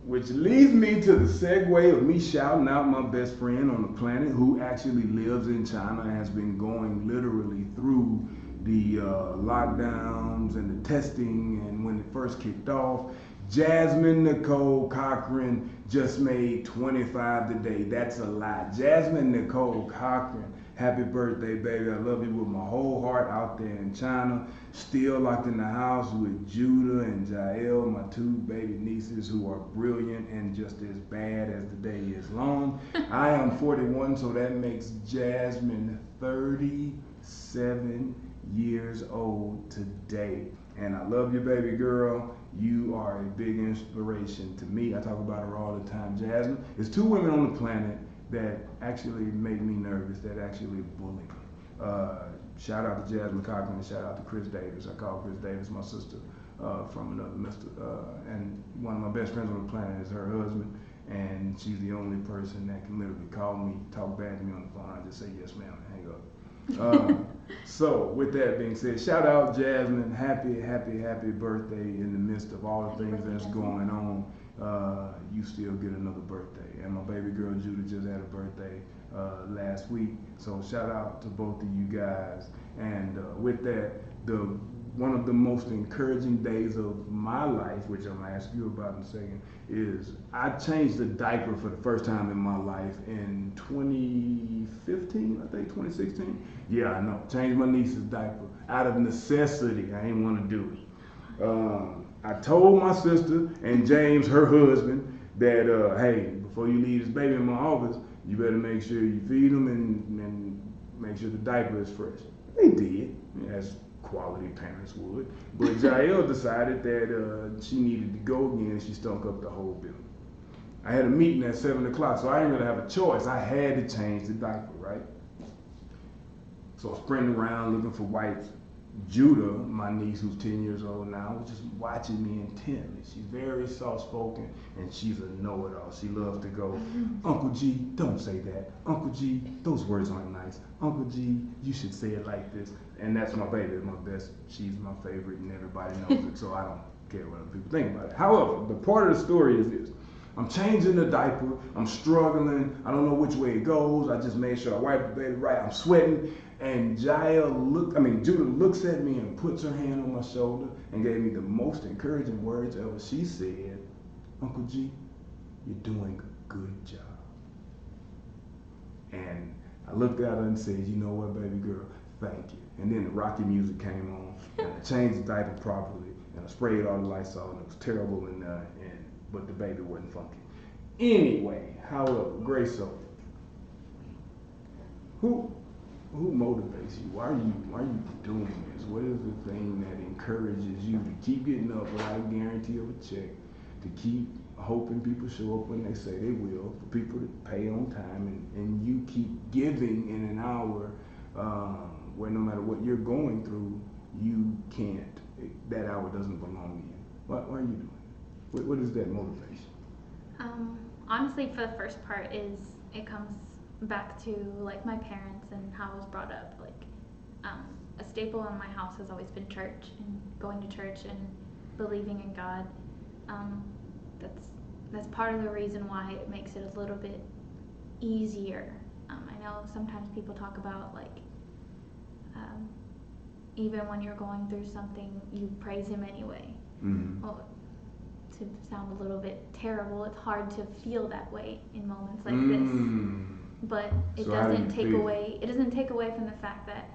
Speaker 1: Which leads me to the segue of me shouting out my best friend on the planet, who actually lives in China and has been going literally through the lockdowns and the testing, and when it first kicked off. Jasmine Nicole Cochran just made 25 today. That's a lie. Jasmine Nicole Cochran, happy birthday, baby. I love you with my whole heart out there in China. Still locked in the house with Judah and Jael, my two baby nieces, who are brilliant and just as bad as the day is long. I am 41, so that makes Jasmine 37 years old today. And I love you, baby girl. You are a big inspiration to me. I talk about her all the time. Jasmine, there's two women on the planet that actually make me nervous, that actually bully me. Shout out to Jasmine Cochran and shout out to Chris Davis. I call Chris Davis my sister from another mister. And one of my best friends on the planet is her husband. And she's the only person that can literally call me, talk bad to me on the phone. I just say yes, ma'am, and hang up. So with that being said, shout out Jasmine, happy birthday. In the midst of all the things that's going on, you still get another birthday. And my baby girl Judah just had a birthday last week, so shout out to both of you guys. And with that, one of the most encouraging days of my life, which I'm gonna ask you about in a second, is I changed the diaper for the first time in my life in 2015, I think 2016. Yeah, I know. Changed my niece's diaper out of necessity. I didn't want to do it. I told my sister and James, her husband, that hey, before you leave this baby in my office, you better make sure you feed him and make sure the diaper is fresh. They did, as quality parents would. But Jael decided that she needed to go again. She stunk up the whole building. I had a meeting at 7 o'clock, so I didn't really have a choice. I had to change the diaper, right? So I was sprinting around looking for wipes. Judah, my niece who's 10 years old now, was just watching me intently. She's very soft spoken and she's a know it all. She loves to go, Uncle G, don't say that. Uncle G, those words aren't nice. Uncle G, you should say it like this. And that's my baby, my best. She's my favorite and everybody knows it, so I don't care what other people think about it. However, the part of the story is this. I'm changing the diaper, I'm struggling, I don't know which way it goes, I just made sure I wiped the baby right, I'm sweating, and Judah looks at me and puts her hand on my shoulder and gave me the most encouraging words ever. She said, Uncle G, you're doing a good job. And I looked at her and said, you know what, baby girl, thank you. And then the Rocky music came on, and I changed the diaper properly, and I sprayed all the lights on, and it was terrible, but the baby wasn't funky. Anyway, however, Grace, so who motivates you? Why are you doing this? What is the thing that encourages you to keep getting up without a guarantee of a check, to keep hoping people show up when they say they will, for people to pay on time, and you keep giving in an hour where no matter what you're going through, you can't, that hour doesn't belong to you. Why are you doing it? What is that motivation?
Speaker 2: Honestly, for the first part it comes back to like my parents and how I was brought up. Like a staple in my house has always been church and going to church and believing in God. That's part of the reason why it makes it a little bit easier. I know sometimes people talk about like even when you're going through something, you praise Him anyway.
Speaker 1: Mm-hmm.
Speaker 2: Well, to sound a little bit terrible, it's hard to feel that way in moments like this. But it doesn't take away from the fact that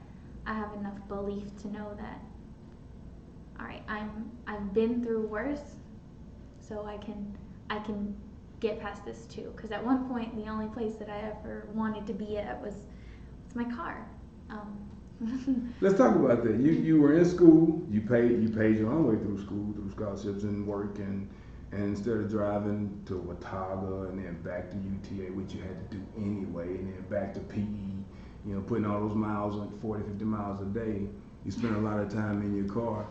Speaker 2: I have enough belief to know that, all right, I've been through worse, so I can get past this too. Because at one point, the only place that I ever wanted to be at was my car.
Speaker 1: Let's talk about that. You were in school. You paid your own way through school, through scholarships and work, and instead of driving to Watauga and then back to UTA, which you had to do anyway, and then back to PE, putting all those miles, like 40, 50 miles a day, you spent a lot of time in your car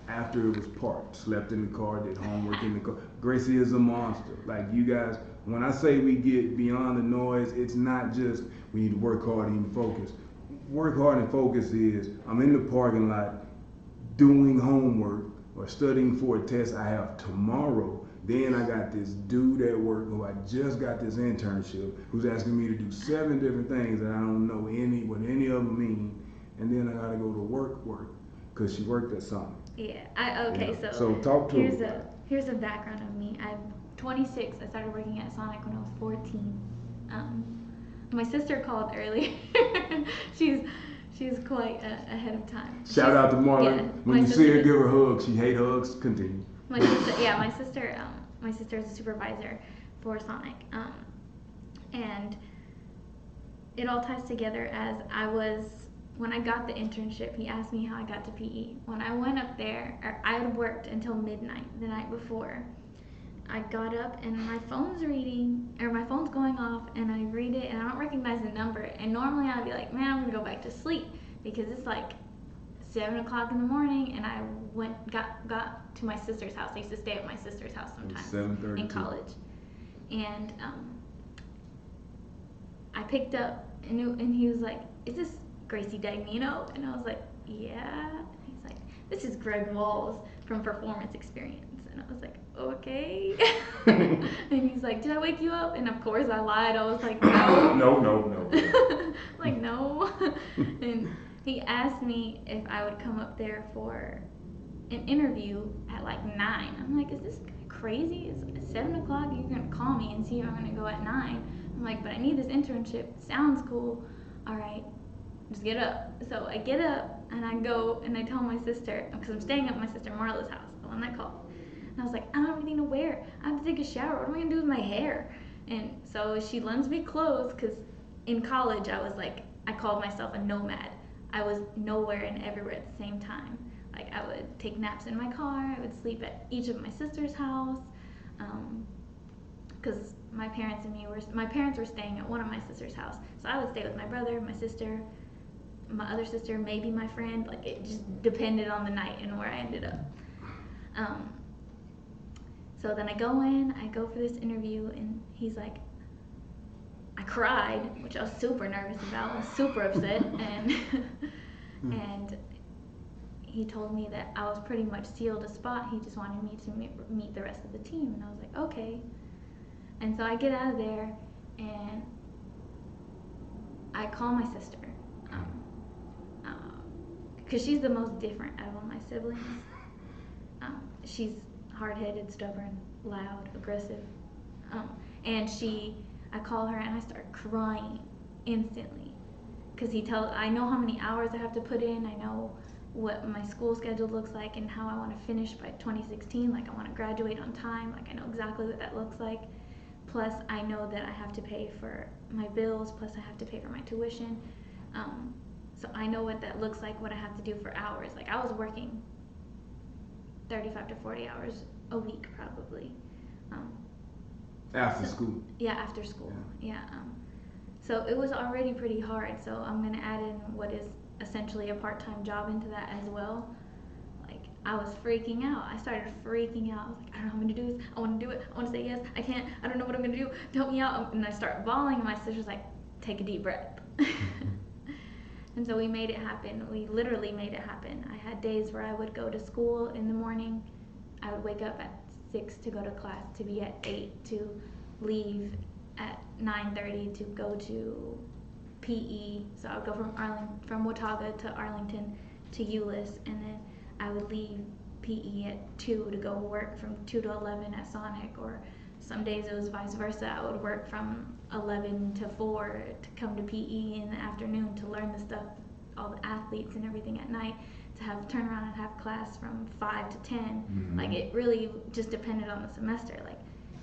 Speaker 1: after it was parked, slept in the car, did homework in the car. Gracie is a monster. Like you guys, when I say we get beyond the noise, it's not just we need to work hard and focus. Work hard and focus is I'm in the parking lot doing homework or studying for a test I have tomorrow. Then I got this dude at work who I just got this internship who's asking me to do 7 different things that I don't know what any of them mean. And then I gotta go to work because she worked at Sonic.
Speaker 2: Yeah. Okay.
Speaker 1: So talk to me.
Speaker 2: Here's a background of me. I'm 26. I started working at Sonic when I was 14. My sister called earlier. She's quite ahead of time.
Speaker 1: Shout out to Marlon.
Speaker 2: Yeah,
Speaker 1: when you see her, give her hugs. She hates hugs. Continue.
Speaker 2: My sister is a supervisor for Sonic, and it all ties together. When I got the internship, he asked me how I got to PE. When I went up there, I had worked until midnight the night before. I got up and my phone's going off, and I read it and I don't recognize the number. And normally I'd be like, man, I'm gonna go back to sleep because it's like 7 o'clock in the morning, and I got to my sister's house. I used to stay at my sister's house sometimes in college. And I picked up and he was like, is this Gracie Dagnino? And I was like, yeah. And he's like, this is Greg Walls from Performance Experience. And I was like, okay. And he's like, did I wake you up? And of course I lied. I was like, no.
Speaker 1: No.
Speaker 2: Like, no. And he asked me if I would come up there for an interview at like 9. I'm like, is this guy crazy? It's 7 o'clock. You're going to call me and see if I'm going to go at 9. I'm like, but I need this internship. Sounds cool. All right, just get up. So I get up and I go and I tell my sister, because I'm staying at my sister Marla's house, the one that called. And I was like, I don't have anything to wear. I have to take a shower. What am I going to do with my hair? And so she lends me clothes, because in college I called myself a nomad. I was nowhere and everywhere at the same time. Like, I would take naps in my car. I would sleep at each of my sister's house, because my parents were staying at one of my sister's house. So I would stay with my brother, my sister, my other sister, maybe my friend. Like it just depended on the night and where I ended up. So then I go for this interview, and he's like, I cried, which I was super nervous about. I was super upset, and he told me that I was pretty much sealed a spot. He just wanted me to meet the rest of the team, and I was like, okay. And so I get out of there, and I call my sister, because she's the most different out of all my siblings. She's hard-headed, stubborn, loud, aggressive, and I call her and I start crying instantly, because I know how many hours I have to put in. I know what my school schedule looks like and how I want to finish by 2016. Like I want to graduate on time. Like I know exactly what that looks like. Plus I know that I have to pay for my bills. Plus I have to pay for my tuition. So I know what that looks like, what I have to do for hours. Like I was working 35 to 40 hours a week probably.
Speaker 1: After school?
Speaker 2: Yeah, after school. Yeah. So it was already pretty hard. So I'm going to add in what is essentially a part-time job into that as well. Like I was freaking out. I started freaking out. I was like, I don't know how I'm going to do this. I want to do it. I want to say yes. I can't. I don't know what I'm going to do. Help me out. And I start bawling, and my sister's like, take a deep breath. And so we made it happen. We literally made it happen. I had days where I would go to school in the morning. I would wake up at 6 to go to class, to be at 8, to leave at 9:30 to go to PE. So I would go from Watauga to Arlington to Euless, and then I would leave PE at 2 to go work from 2 to 11 at Sonic, or some days it was vice versa. I would work from 11 to 4 to come to PE in the afternoon to learn the stuff, all the athletes and everything at night, to turn around and have class from 5 to 10.
Speaker 1: Mm-hmm.
Speaker 2: Like it really just depended on the semester. Like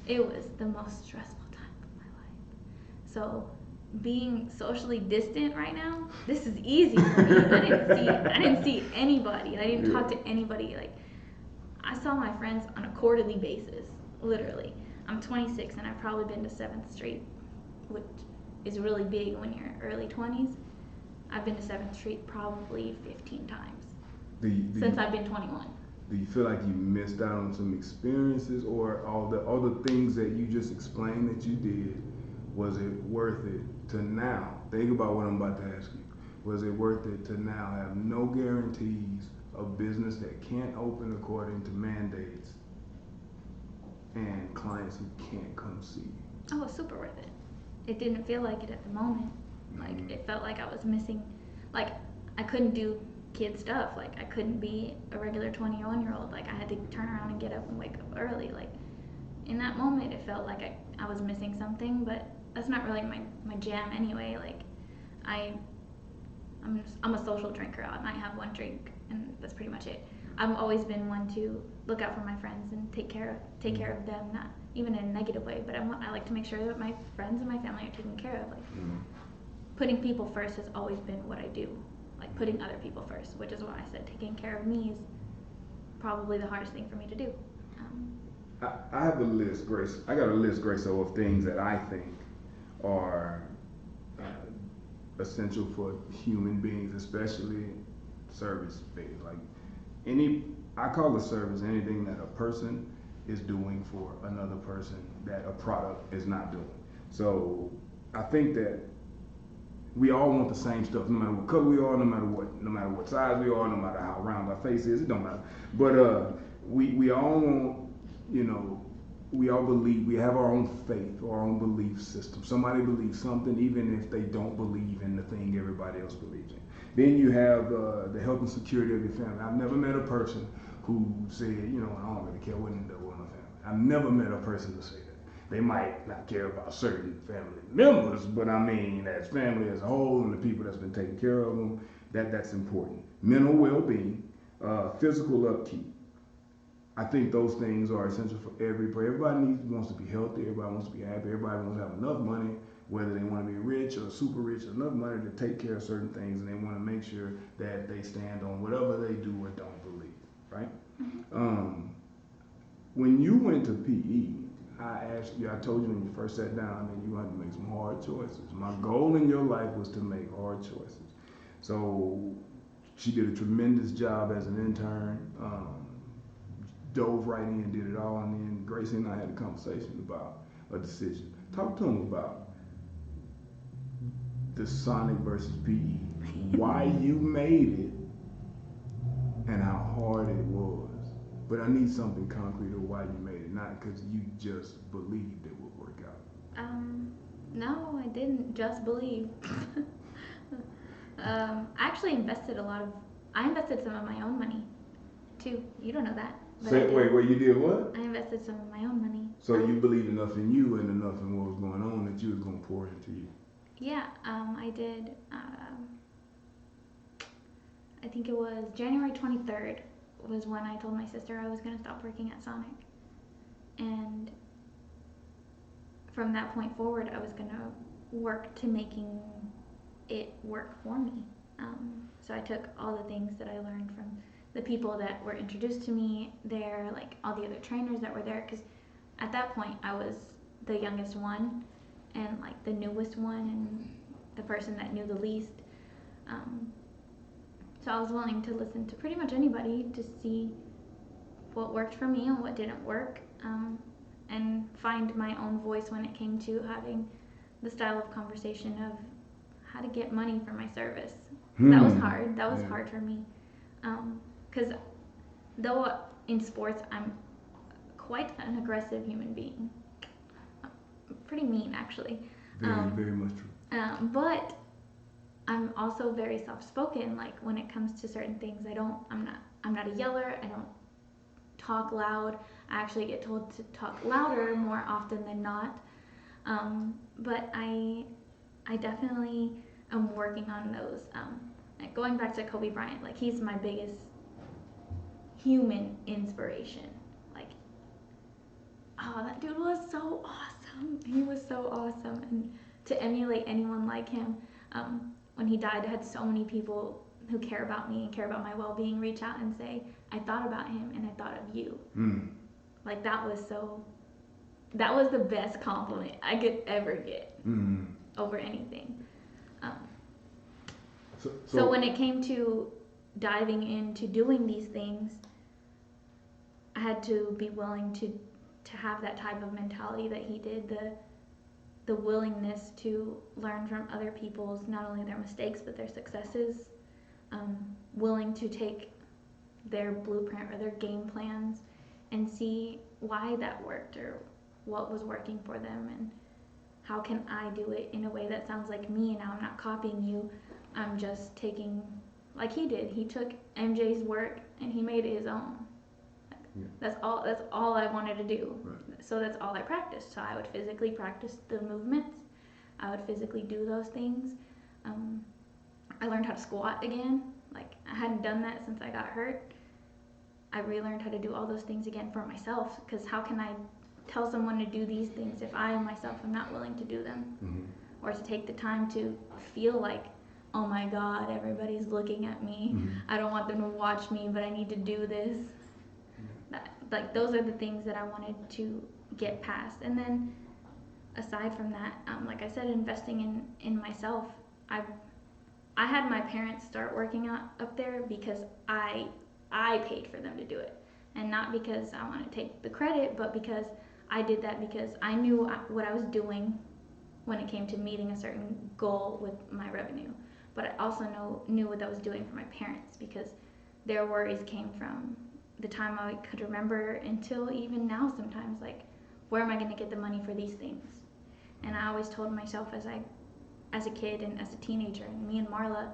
Speaker 2: it was the most stressful time of my life. So being socially distant right now, this is easy for me. I didn't see anybody. I didn't talk to anybody. Like I saw my friends on a quarterly basis, literally. I'm 26 and I've probably been to 7th Street, which is really big when you're early 20s. I've been to 7th Street probably 15 times since I've been 21.
Speaker 1: Do you feel like you missed out on some experiences, or all the things that you just explained that you did? Was it worth it to now? Think about what I'm about to ask you. Was it worth it to now have no guarantees of business that can't open according to mandates and clients who can't come see you?
Speaker 2: Oh, it was super worth it. It didn't feel like it at the moment. Like it felt like I was missing, like I couldn't do kid stuff. Like I couldn't be a regular 21-year-old. Like I had to turn around and get up and wake up early. Like in that moment it felt like I was missing something, but that's not really my jam anyway. Like I'm a social drinker. I might have one drink and that's pretty much it. I've always been one to look out for my friends and take care of them, not even in a negative way, but I like to make sure that my friends and my family are taken care of. Like putting people first has always been what I do. Like putting other people first, which is why I said taking care of me is probably the hardest thing for me to do.
Speaker 1: I have a list, Grace. I got a list, Grace, of things that I think are essential for human beings, especially service-based. Like I call it service anything that a person is doing for another person that a product is not doing. So I think that we all want the same stuff, no matter what color we are, no matter what size we are, no matter how round our face is, it don't matter. But we all want, we all believe, we have our own faith or our own belief system. Somebody believes something even if they don't believe in the thing everybody else believes in. Then you have the health and security of your family. I've never met a person who said, I don't really care what in the world my family. I've never met a person to say that. They might not care about certain family members, but I mean, as family as a whole and the people that's been taking care of them, that's important. Mental well-being, physical upkeep. I think those things are essential for everybody. Everybody wants to be healthy. Everybody wants to be happy. Everybody wants to have enough money, whether they want to be rich or super rich, enough money to take care of certain things, and they want to make sure that they stand on whatever they do or don't believe, right? When you went to PE, I asked you, I told you when you first sat down, you had to make some hard choices. My goal in your life was to make hard choices. So she did a tremendous job as an intern. Dove right in, did it all, and then Gracie and I had a conversation about a decision. Talk to him about the Sonic versus PE, why you made it, and how hard it was. But I need something concrete of why you made it, not because you just believed it would work out.
Speaker 2: No, I didn't just believe. I actually invested I invested some of my own money too. You don't know that. But I did.
Speaker 1: Wait, you did what?
Speaker 2: I invested some of my own money.
Speaker 1: So you believed enough in you and enough in what was going on that you was going to pour into you.
Speaker 2: Yeah, I did. I think it was January 23rd was when I told my sister I was going to stop working at Sonic. And from that point forward, I was going to work to making it work for me. So I took all the things that I learned from the people that were introduced to me there, like all the other trainers that were there, because at that point I was the youngest one and like the newest one and the person that knew the least. So I was willing to listen to pretty much anybody to see what worked for me and what didn't work, and find my own voice when it came to having the style of conversation of how to get money for my service. That was hard. That was hard for me. Because though in sports I'm quite an aggressive human being, pretty mean actually.
Speaker 1: Very much true.
Speaker 2: But I'm also very soft-spoken. Like when it comes to certain things, I'm not a yeller. I don't talk loud. I actually get told to talk louder more often than not. But I definitely am working on those. Like going back to Kobe Bryant, like he's my biggest human inspiration. Like, oh, that dude was so awesome. He was so awesome. And to emulate anyone like him, when he died, I had so many people who care about me and care about my well-being reach out and say, I thought about him and I thought of you. Like that was the best compliment I could ever get over anything. So when it came to diving into doing these things, I had to be willing to have that type of mentality that he did, the willingness to learn from other people's, not only their mistakes, but their successes, willing to take their blueprint or their game plans and see why that worked or what was working for them and how can I do it in a way that sounds like me, and now I'm not copying you. I'm just taking, like he did. He took MJ's work and he made it his own. That's all I wanted to do. Right. So that's all I practiced. So I would physically practice the movements. I would physically do those things. I learned how to squat again. Like I hadn't done that since I got hurt. I relearned how to do all those things again for myself, because how can I tell someone to do these things if I myself am not willing to do them? Or to take the time to feel like, oh my God, everybody's looking at me. I don't want them to watch me, but I need to do this. Like those are the things that I wanted to get past. And then aside from that, like I said, investing in myself. I had my parents start working out up there because I paid for them to do it, and not because I want to take the credit, but because I did that because I knew what I was doing when it came to meeting a certain goal with my revenue. But I also knew what I was doing for my parents, because their worries came from the time I could remember until even now sometimes, like, where am I going to get the money for these things? And I always told myself as a kid and as a teenager, and me and Marla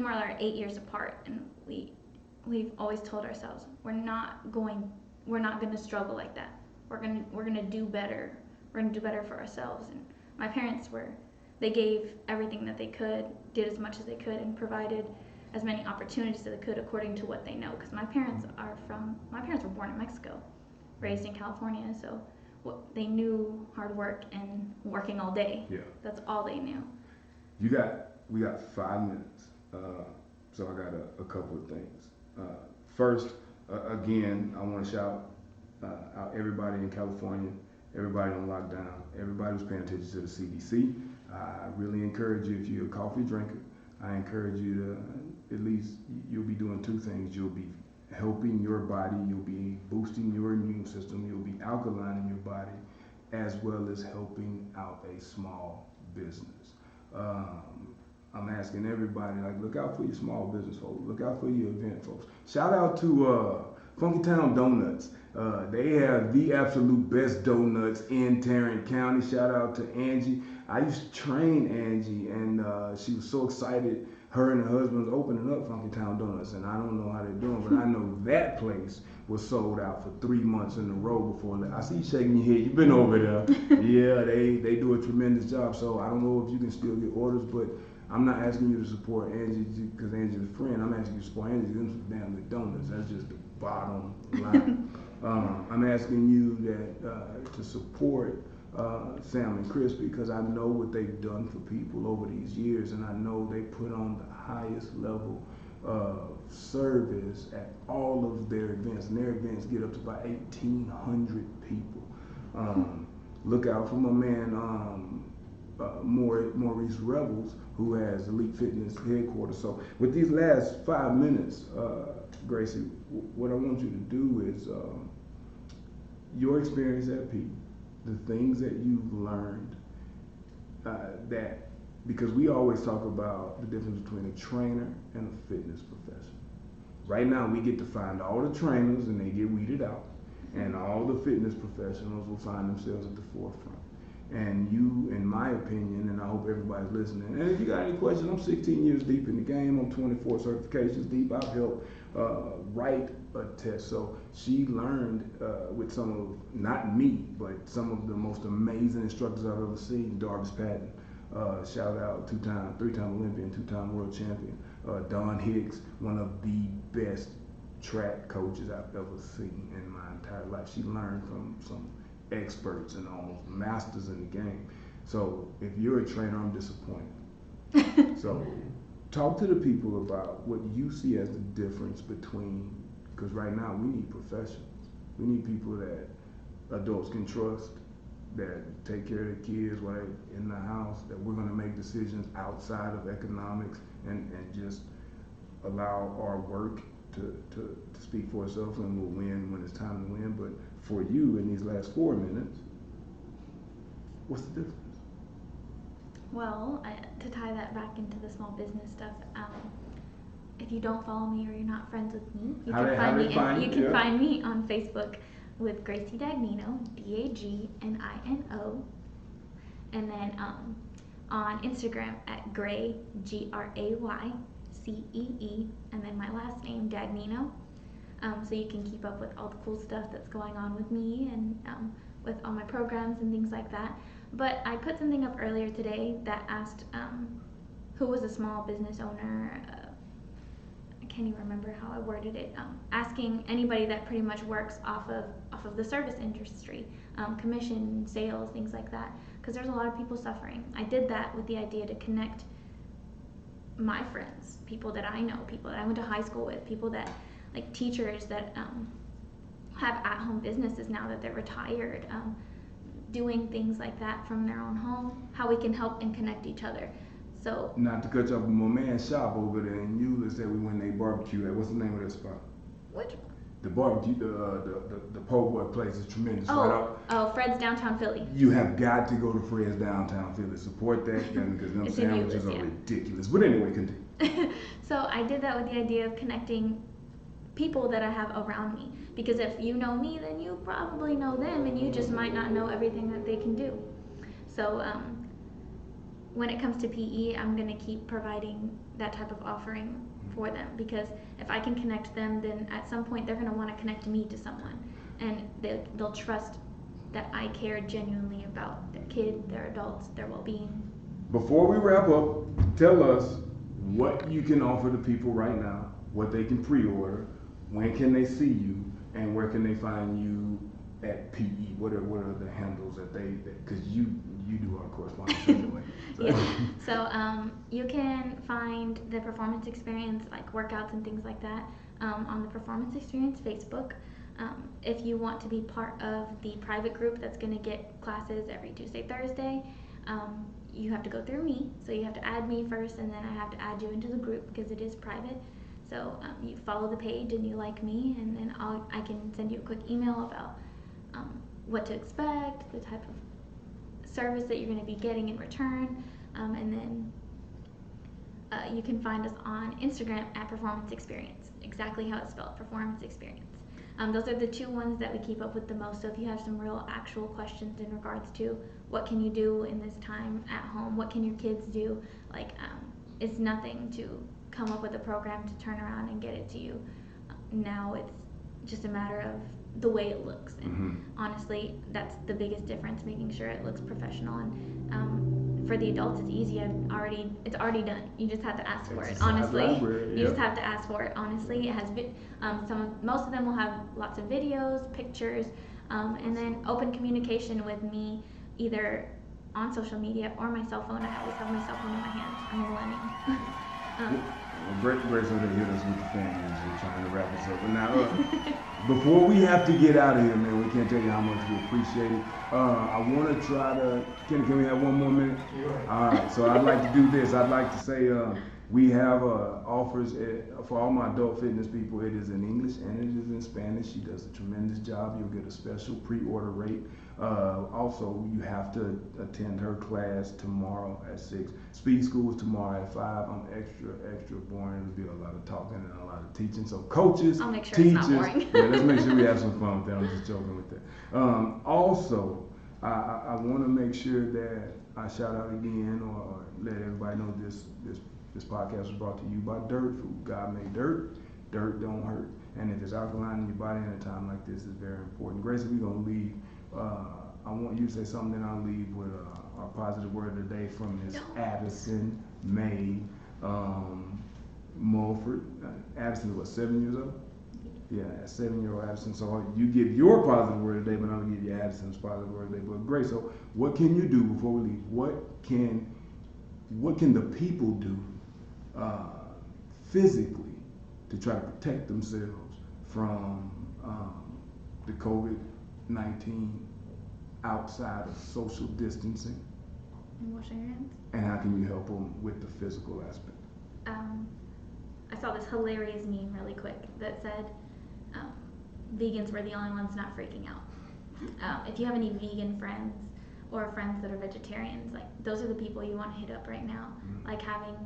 Speaker 2: are 8 years apart, and we've always told ourselves we're not going to struggle like that. We're going to do better. We're going to do better for ourselves. And my parents they gave everything that they could, did as much as they could, and provided as many opportunities as they could according to what they know. Because my parents were born in Mexico, raised in California, so they knew hard work and working all day. Yeah. That's all they knew.
Speaker 1: We got 5 minutes, so I got a couple of things. First, again, I want to shout out everybody in California, everybody on lockdown, everybody who's paying attention to the CDC. I really encourage you, if you're a coffee drinker, I encourage you to, at least you'll be doing two things. You'll be helping your body, you'll be boosting your immune system, you'll be alkalining your body, as well as helping out a small business. I'm asking everybody, like, look out for your small business folks, look out for your event folks. Shout out to Funky Town Donuts. They have the absolute best donuts in Tarrant County. Shout out to Angie. I used to train Angie, and she was so excited. Her and her husband was opening up Funky Town Donuts, and I don't know how they're doing, but I know that place was sold out for 3 months in a row before. I see you shaking your head. You've been over there. Yeah, they do a tremendous job. So I don't know if you can still get orders, but I'm not asking you to support Angie because Angie's a friend. I'm asking you to support Angie because them some damn good donuts. That's just the bottom line. I'm asking you that to support Sam and Chris because I know what they've done for people over these years, and I know they put on the highest level of service at all of their events, and their events get up to about 1,800 people. Look out for my man Maurice Rebels, who has Elite Fitness headquarters. So with these last 5 minutes, Gracie, what I want you to do is your experience at P, the things that you've learned, that because we always talk about the difference between a trainer and a fitness professional. Right now, we get to find all the trainers and they get weeded out, and all the fitness professionals will find themselves at the forefront. And you, in my opinion, and I hope everybody's listening, and if you got any questions, I'm 16 years deep in the game, I'm 24 certifications deep, I've helped write a test. So she learned with some of, not me, but some of the most amazing instructors I've ever seen. Darvis Patton, shout out, three-time Olympian, two-time world champion. Don Hicks, one of the best track coaches I've ever seen in my entire life. She learned from some experts and almost masters in the game. So if you're a trainer, I'm disappointed. So talk to the people about what you see as the difference between, because right now we need professionals. We need people that adults can trust, that take care of their kids while they're in the house, that we're going to make decisions outside of economics and just allow our work to speak for itself, and we'll win when it's time to win. But for you in these last 4 minutes, what's the difference?
Speaker 2: Well, to tie that back into the small business stuff, if you don't follow me or you're not friends with me, you can find me on Facebook with Gracie Dagnino, Dagnino, and then on Instagram at Gray, GRAYCEE, and then my last name, Dagnino. So you can keep up with all the cool stuff that's going on with me and with all my programs and things like that. But I put something up earlier today that asked who was a small business owner. I can't even remember how I worded it. Asking anybody that pretty much works off of the service industry, commission, sales, things like that, because there's a lot of people suffering. I did that with the idea to connect my friends, people that I know, people that I went to high school with, people that, like teachers that have at-home businesses now that they're retired, doing things like that from their own home, how we can help and connect each other. So,
Speaker 1: not to cut you off, but my man's shop over there in Euless that we went to barbecue at. What's the name of that spot?
Speaker 2: which one?
Speaker 1: The barbecue, the po' boy place is tremendous.
Speaker 2: Oh, Fred's Downtown Philly.
Speaker 1: You have got to go to Fred's Downtown Philly. Support that because them sandwiches are ridiculous. But anyway, continue.
Speaker 2: So I did that with the idea of connecting people that I have around me, because if you know me, then you probably know them, and you just might not know everything that they can do. So when it comes to PE, I'm going to keep providing that type of offering for them, because if I can connect them, then at some point they're going to want to connect me to someone, and they'll trust that I care genuinely about their kid, their adults, their well-being.
Speaker 1: Before we wrap up, tell us what you can offer the people right now, what they can pre-order, when can they see you, and where can they find you at PE? What are the handles that because you do our correspondence anyway. So.
Speaker 2: Yeah. So you can find the Performance Experience, like workouts and things like that, on the Performance Experience Facebook. If you want to be part of the private group that's going to get classes every Tuesday, Thursday, you have to go through me. So you have to add me first, and then I have to add you into the group because it is private. So you follow the page and you like me, and then I can send you a quick email about what to expect, the type of service that you're going to be getting in return, and then you can find us on Instagram at Performance Experience, exactly how it's spelled, Performance Experience. Those are the two ones that we keep up with the most. So if you have some real actual questions in regards to what can you do in this time at home, what can your kids do, like it's nothing to come up with a program to turn around and get it to you. Now it's just a matter of the way it looks, and honestly that's the biggest difference, making sure it looks professional. And for the adults it's easy. It's already done. You just have to ask for it, honestly. You just have to ask for it, honestly. It has most of them will have lots of videos, pictures, and then open communication with me, either on social media or my cell phone. I always have my cell phone in my hand. I'm a millennial.
Speaker 1: Grace over there hit us with the fans. We're trying to wrap us up. But now, before we have to get out of here, man, we can't tell you how much we appreciate it. I want to try to, can we have one more minute?
Speaker 3: Sure.
Speaker 1: All right, so I'd like to do this. I'd like to say we have offers for all my adult fitness people. It is in English and it is in Spanish. She does a tremendous job. You'll get a special pre-order rate. Also, you have to attend her class tomorrow at 6. Speed school is tomorrow at 5. I'm extra boring. It'll be a lot of talking and a lot of teaching. So coaches,
Speaker 2: I'll make sure
Speaker 1: teachers,
Speaker 2: it's not boring.
Speaker 1: yeah, let's make sure we have some fun with that. I'm just joking with that. Also, I want to make sure that I shout out again or let everybody know this podcast was brought to you by Dirt Food. God made dirt. Dirt don't hurt. And if it's alkaline in your body at a time like this, it's very important. Gracie, we're going to leave. I want you to say something, then I'll leave with our positive word of the day from Miss Addison May Mulford. Addison was 7 years old? Yeah, 7-year-old Addison. So you give your positive word of the day, but I'm going to give you Addison's positive word of the day. But Grace, so what can you do before we leave? What can the people do physically to try to protect themselves from the COVID-19 outside of social distancing?
Speaker 2: And washing your hands.
Speaker 1: And how can you help them with the physical aspect?
Speaker 2: I saw this hilarious meme really quick that said vegans were the only ones not freaking out. If you have any vegan friends or friends that are vegetarians, like those are the people you want to hit up right now. Like having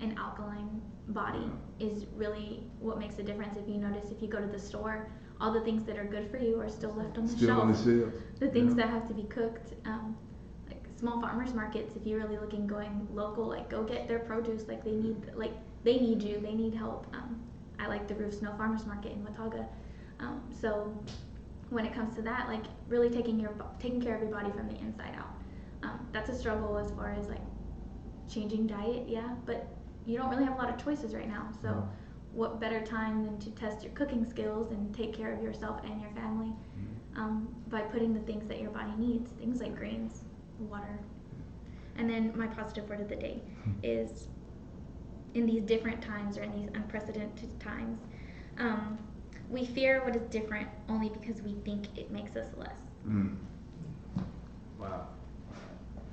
Speaker 2: an alkaline body is really what makes a difference. If you notice, if you go to the store, all the things that are good for you are still left on the
Speaker 1: Still
Speaker 2: shelf.
Speaker 1: on the shelf.
Speaker 2: The things that have to be cooked, like small farmers markets, if you're really looking going local, like go get their produce. Like they need you, they need help. I like the Roof Snow Farmers Market in Watauga. So when it comes to that, like really taking care of your body from the inside out. That's a struggle as far as like changing diet, yeah, but you don't really have a lot of choices right now. So what better time than to test your cooking skills and take care of yourself and your family by putting the things that your body needs, things like greens, water. And then my positive word of the day is, in these different times or in these unprecedented times, we fear what is different only because we think it makes us less.
Speaker 1: Wow.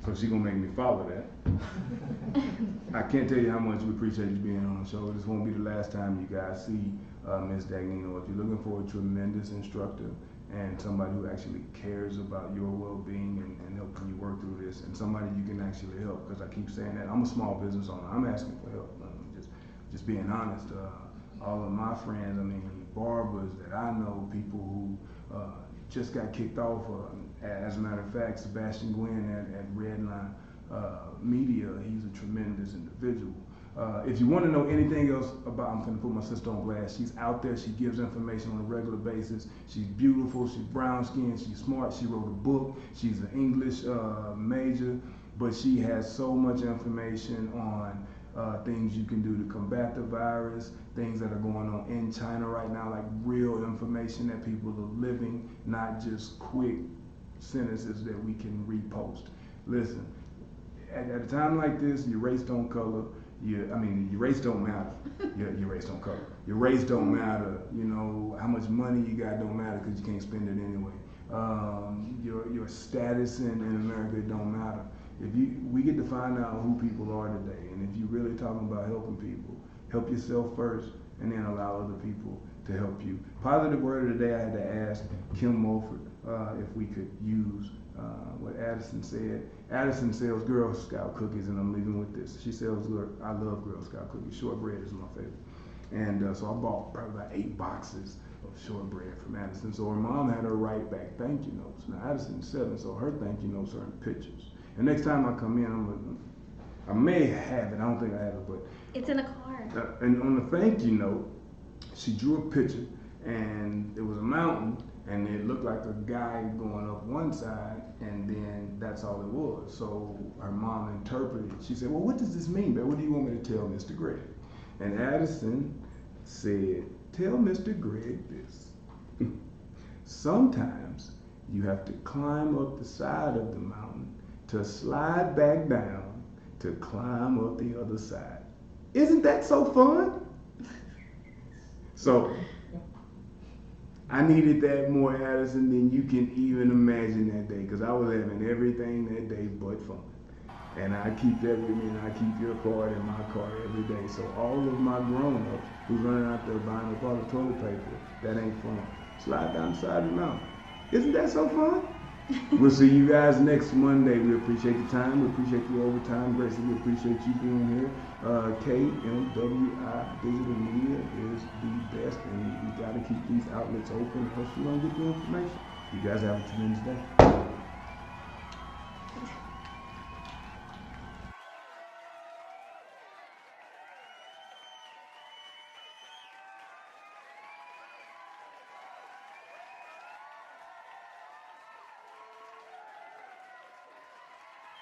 Speaker 1: So she's gonna make me follow that. I can't tell you how much we appreciate you being on the show. This won't be the last time you guys see Miss Dagnino. If you're looking for a tremendous instructor and somebody who actually cares about your well-being and helping you work through this, and somebody you can actually help, because I keep saying that I'm a small business owner. I'm asking for help. Just being honest. All of my friends, I mean, barbers that I know, people who just got kicked off. As a matter of fact, Sebastian Gwynn at Redline Media, he's a tremendous individual. If you want to know anything else about, I'm going to put my sister on blast. She's out there. She gives information on a regular basis. She's beautiful. She's brown skinned. She's smart. She wrote a book. She's an English major, but she has so much information on things you can do to combat the virus, things that are going on in China right now, like real information that people are living, not just quick sentences that we can repost. Listen, at a time like this, your race don't color. Your race don't matter. Your race don't color. Your race don't matter. You know, how much money you got don't matter because you can't spend it anyway. Your status in America don't matter. we get to find out who people are today, and if you're really talking about helping people, help yourself first, and then allow other people to help you. Positive word of the day, I had to ask Kim Mulford if we could use what Addison said. Addison sells Girl Scout cookies, and I'm leaving with this. She sells, I love Girl Scout cookies. Shortbread is my favorite. And so I bought probably about 8 boxes of shortbread from Addison. So her mom had her write back thank you notes. Now Addison's 7, so her thank you notes are in pictures. And next time I come in, I may have it. I don't think I have it, but
Speaker 2: It's in a card.
Speaker 1: and on the thank you note, she drew a picture, and it was a mountain, and it looked like a guy going up one side, and then that's all it was. So her mom interpreted. She said, "Well, what does this mean, man? What do you want me to tell Mr. Greg?" And Addison said, "Tell Mr. Greg this. Sometimes you have to climb up the side of the mountain to slide back down to climb up the other side. Isn't that so fun?" So I needed that more, Addison, than you can even imagine that day, because I was having everything that day but fun. And I keep that with me, and I keep your card and my card every day. So all of my grown-ups who's running out there buying up all the toilet paper, that ain't fun. Slide down the side of the mountain. Isn't that so fun? We'll see you guys next Monday. We appreciate the time. We appreciate the overtime. Gracie, we appreciate you being here. KMWI Digital Media is the best, and we got to keep these outlets open, else you don't get the information. You guys have a tremendous day.